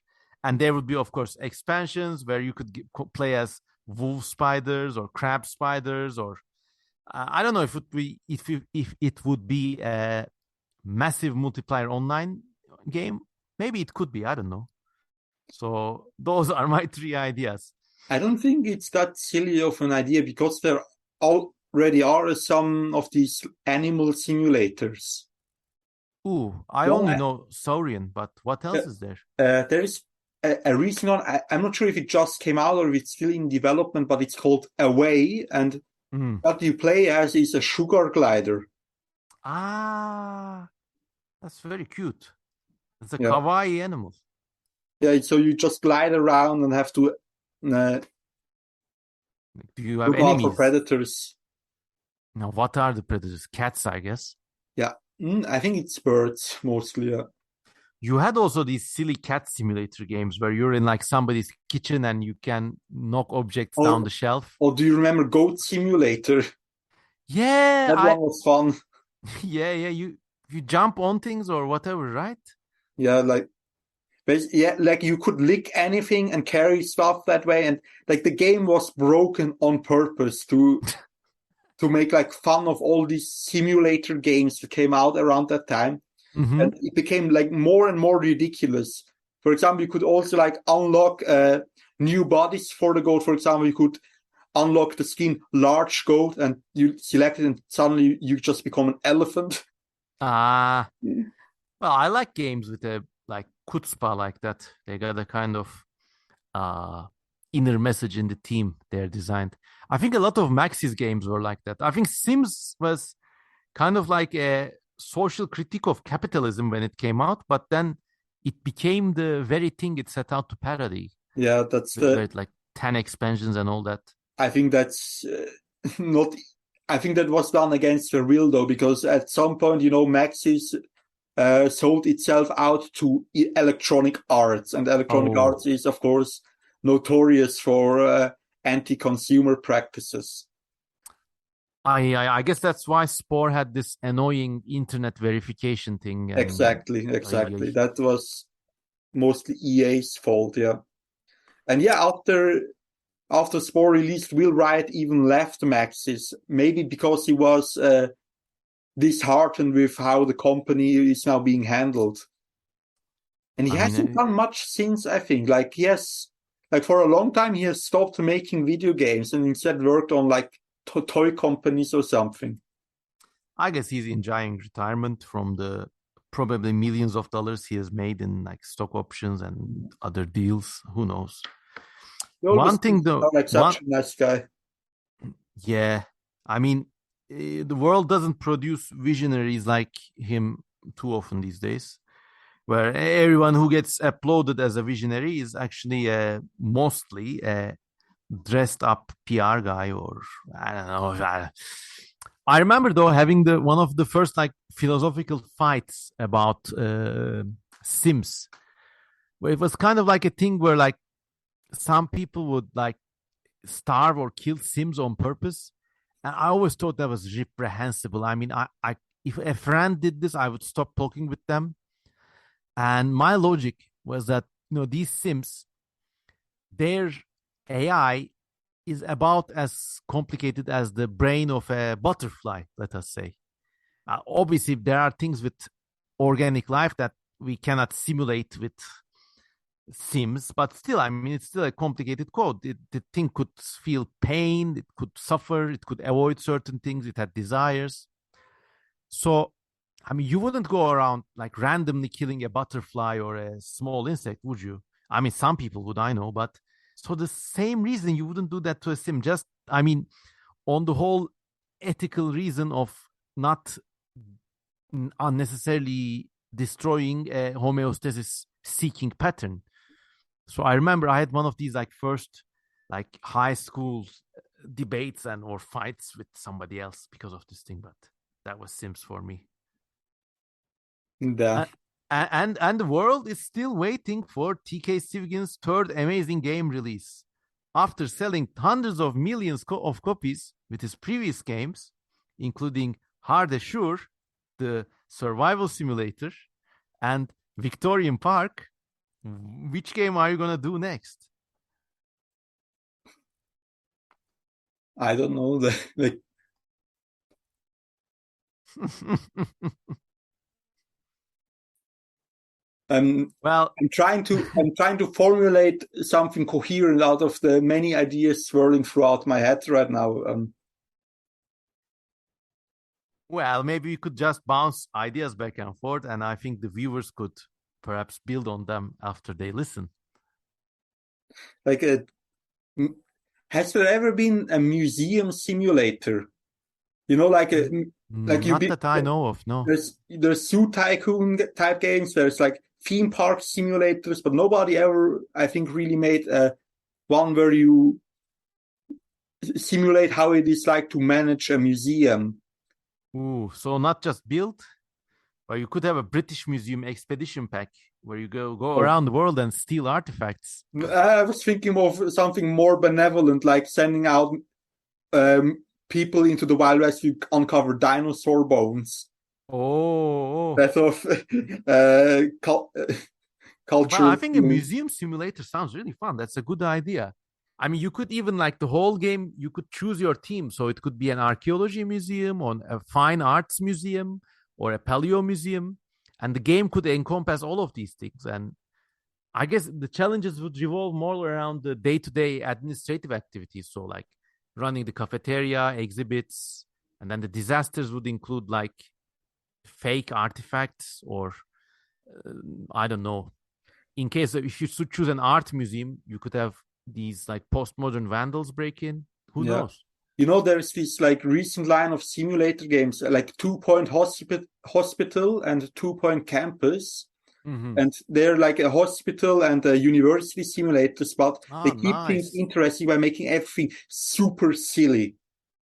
And there would be, of course, expansions where you could play as wolf spiders or crab spiders, or I don't know if it would be a massive multiplayer online game. Maybe it could be. I don't know. So those are my three ideas. I don't think it's that silly of an idea because there already are some of these animal simulators. Ooh, I only One, know Saurian, but what else is there? there is a recent one. I'm not sure if it just came out or if it's still in development, but it's called Away, and Mm. what you play as is a sugar glider. Ah, that's very cute. It's a Yeah, kawaii animal. yeah. So you just glide around and have to uh, Do you have look out for enemies? predators. Now, what are the predators? Cats, I guess. Yeah, I think it's birds mostly. Yeah. You had also these silly cat simulator games where you're in like somebody's kitchen and you can knock objects down Or, the shelf. or do you remember Goat Simulator? Yeah, That one was fun. yeah. You jump on things or whatever, right? Yeah, like you could lick anything and carry stuff that way, and like the game was broken on purpose to make like fun of all these simulator games that came out around that time. Mm-hmm. And it became like more and more ridiculous. For example, you could also like unlock new bodies for the goat. For example, you could unlock the skin large goat and you select it and suddenly you just become an elephant. Ah, well, I like games with a like chutzpah like that. They got a kind of uh inner message in the team they're designed. I think a lot of Maxis games were like that. I think Sims was kind of like a social critique of capitalism when it came out, but then it became the very thing it set out to parody, Yeah, with like 10 expansions and all that. I think that's not, I think that was done against the real though, because at some point, Maxis sold itself out to Electronic Arts, and Electronic Arts is, of course, notorious for anti-consumer practices. I guess that's why Spore had this annoying internet verification thing. And Exactly. That was mostly EA's fault, yeah. And yeah, after Spore released, Will Wright even left Maxis, maybe because he was disheartened with how the company is now being handled. And he hasn't done much since, I think. Like, for a long time, he has stopped making video games and instead worked on like toy companies or something. I guess he's enjoying retirement from the probably millions of dollars he has made in like stock options and other deals. Who knows? One thing though, like such a nice guy. Yeah, I mean, the world doesn't produce visionaries like him too often these days, where everyone who gets applauded as a visionary is actually mostly a dressed up PR guy, or I don't know. I remember though having one of the first like philosophical fights about Sims, where it was kind of like a thing where like some people would like starve or kill Sims on purpose, and I always thought that was reprehensible. I mean, I if a friend did this, I would stop talking with them. And my logic was that these Sims, their AI is about as complicated as the brain of a butterfly, let us say. Obviously, there are things with organic life that we cannot simulate with Sims, but still, I mean, it's still a complicated code. The thing could feel pain, it could suffer, it could avoid certain things, it had desires. So, I mean, you wouldn't go around like randomly killing a butterfly or a small insect, would you? I mean, some people would, I know, but so the same reason you wouldn't do that to a sim. Just, I mean, on the whole ethical reason of not unnecessarily destroying a homeostasis seeking pattern. So I remember I had one of these like first like high school debates or fights with somebody else because of this thing, but that was Sims for me. Yeah. And the world is still waiting for TK Stivigin's third amazing game release. After selling hundreds of millions of copies with his previous games, including Hard Assure, the survival simulator, and Victorian Park, which game are you going to do next? I don't know. Well, I'm trying to formulate something coherent out of the many ideas swirling throughout my head right now. Well, maybe we could just bounce ideas back and forth, and I think the viewers could perhaps build on them after they listen. Like, has there ever been a museum simulator? Like not that I know of. No. There's Zoo Tycoon type games. There's like theme park simulators, but nobody ever, I think, really made one where you simulate how it is like to manage a museum. Ooh, so not just build, but you could have a British Museum expedition pack where you go around the world and steal artifacts. I was thinking of something more benevolent, like sending out people into the Wild West to uncover dinosaur bones. Oh. That sort of culture. Well, I think a museum simulator sounds really fun. That's a good idea. I mean, you could even like the whole game, you could choose your theme. So it could be an archaeology museum or a fine arts museum or a paleo museum. And the game could encompass all of these things. And I guess the challenges would revolve more around the day-to-day administrative activities. So like running the cafeteria, exhibits, and then the disasters would include like fake artifacts or I don't know. In case if you should choose an art museum, you could have these like postmodern vandals break in. Who knows? There's this like recent line of simulator games, like 2 Point Hospital and 2 Point Campus. Mm-hmm. And they're like a hospital and a university simulators, but they keep things interesting by making everything super silly.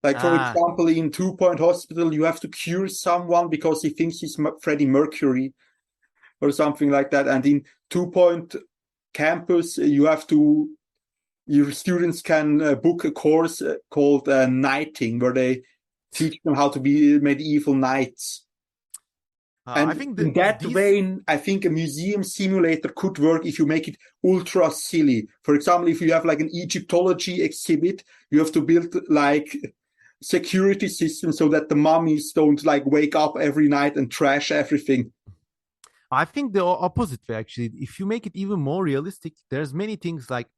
Like, for Ah, example, in Two Point Hospital, you have to cure someone because he thinks he's Freddie Mercury or something like that. And in Two Point Campus, your students can book a course called Knighting, where they teach them how to be medieval knights. I And think in that these. vein, I think a museum simulator could work if you make it ultra silly. For example, if you have like an Egyptology exhibit, you have to build like security systems so that the mummies don't like wake up every night and trash everything. I think the opposite way actually. If you make it even more realistic, there's many things like,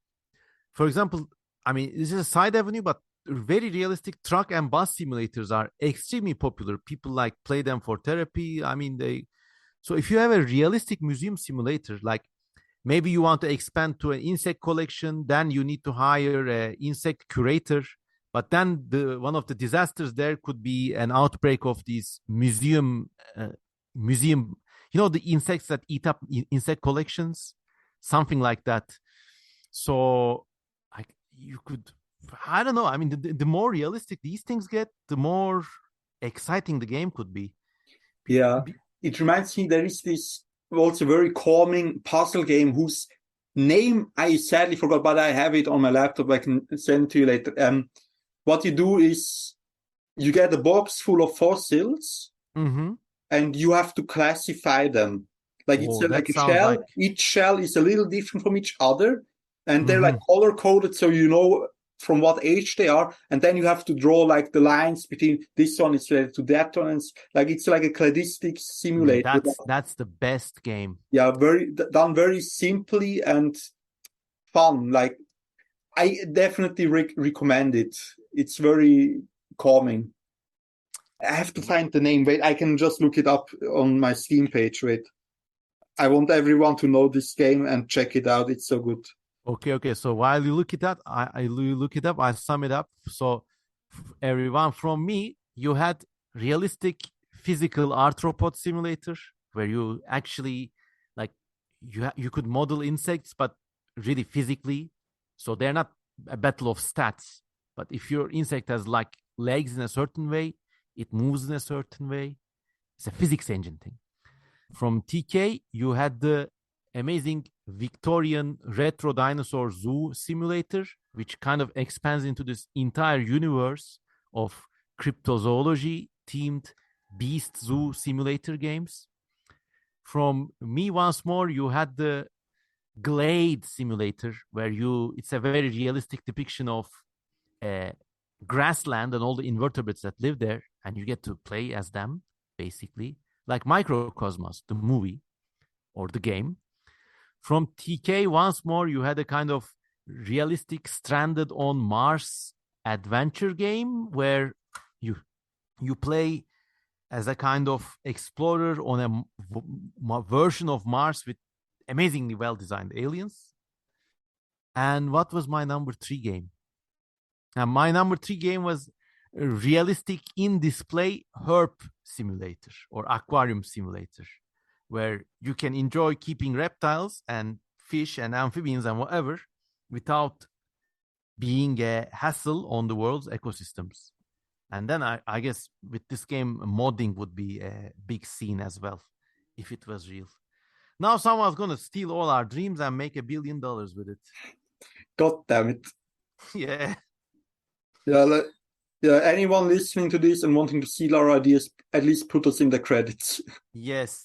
for example, I mean, this is a side avenue, but very realistic truck and bus simulators are extremely popular. People like play them for therapy. I mean, they. So if you have a realistic museum simulator, like maybe you want to expand to an insect collection, then you need to hire an insect curator. But then one of the disasters there could be an outbreak of these museum, the insects that eat up insect collections, something like that. So you could, I don't know. I mean, the more realistic these things get, the more exciting the game could be. Yeah, it reminds me there is this also very calming puzzle game whose name I sadly forgot, but I have it on my laptop. I can send it to you later. What you do is you get a box full of fossils, Mm-hmm. and you have to classify them. Like it's Oh, like that a sounds like. shell. Each shell is a little different from each other, and they're like Mm-hmm. color coded, so you know from what age they are. And then you have to draw like the lines between this one is related to that one. And like it's like a cladistic Yeah, simulator. that's the best game. Yeah, done very simply and fun. Like I definitely recommend it. It's very calming. I have to find the name. Wait, I can just look it up on my Steam page. Wait. I want everyone to know this game and check it out. It's so good. Okay. So while you look it up, I sum it up. So everyone, from me, you had realistic physical arthropod simulator where you actually like you could model insects, but really physically. So they're not a battle of stats. But if your insect has like legs in a certain way, it moves in a certain way. It's a physics engine thing. From TK, you had the amazing Victorian retro dinosaur zoo simulator, which kind of expands into this entire universe of cryptozoology themed beast zoo simulator games. From me, once more, you had the Glade simulator, where it's a very realistic depiction of uh, grassland and all the invertebrates that live there, and you get to play as them, basically, like Microcosmos, the movie or the game. From TK, once more, you had a kind of realistic stranded on Mars adventure game where you play as a kind of explorer on a version of Mars with amazingly well designed aliens. And what was my number three game? And my number three game was a realistic in display herp simulator or aquarium simulator, where you can enjoy keeping reptiles and fish and amphibians and whatever without being a hassle on the world's ecosystems. And then I guess with this game, modding would be a big scene as well, if it was real. Now someone's gonna steal all our dreams and make $1 billion with it. God damn it. Yeah. Yeah, yeah. Anyone listening to this and wanting to steal our ideas, at least put us in the credits. Yes.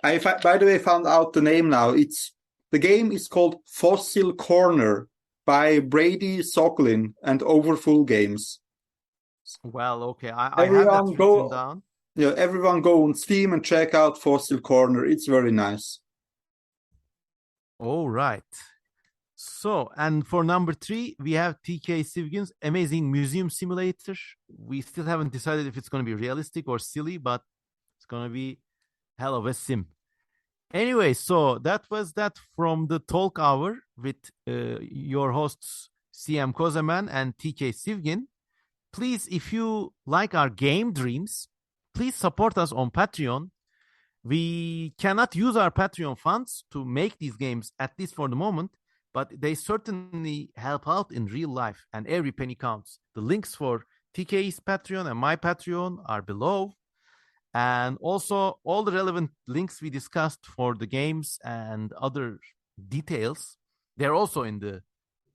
By the way, found out the name now. The game is called Fossil Corner by Brady Soglin and Overfull Games. Well, okay. I have that written down. Yeah, everyone go on Steam and check out Fossil Corner. It's very nice. All right. So, and for number three, we have TK Sivgin's amazing museum simulator. We still haven't decided if it's going to be realistic or silly, but it's going to be hell of a sim. Anyway, so that was that from the talk hour with your hosts CM Kozeman and TK Sivgin. Please, if you like our game dreams, please support us on Patreon. We cannot use our Patreon funds to make these games, at least for the moment, but they certainly help out in real life, and every penny counts. The links for TK's Patreon and my Patreon are below. And also, all the relevant links we discussed for the games and other details, they're also in the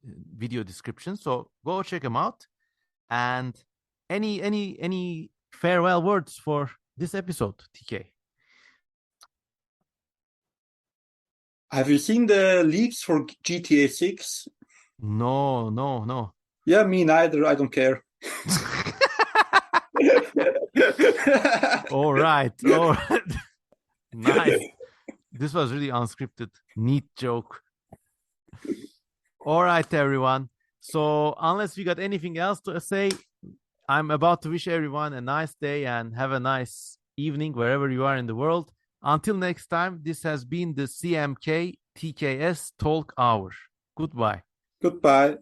video description. So go check them out. And any farewell words for this episode, TK? Have you seen the leaks for GTA 6? No. Yeah, me neither. I don't care. All right. Nice. This was really unscripted. Neat joke. All right, everyone. So unless we got anything else to say, I'm about to wish everyone a nice day and have a nice evening wherever you are in the world. Until next time, this has been the CMK TKS Talk Hour. Goodbye. Goodbye.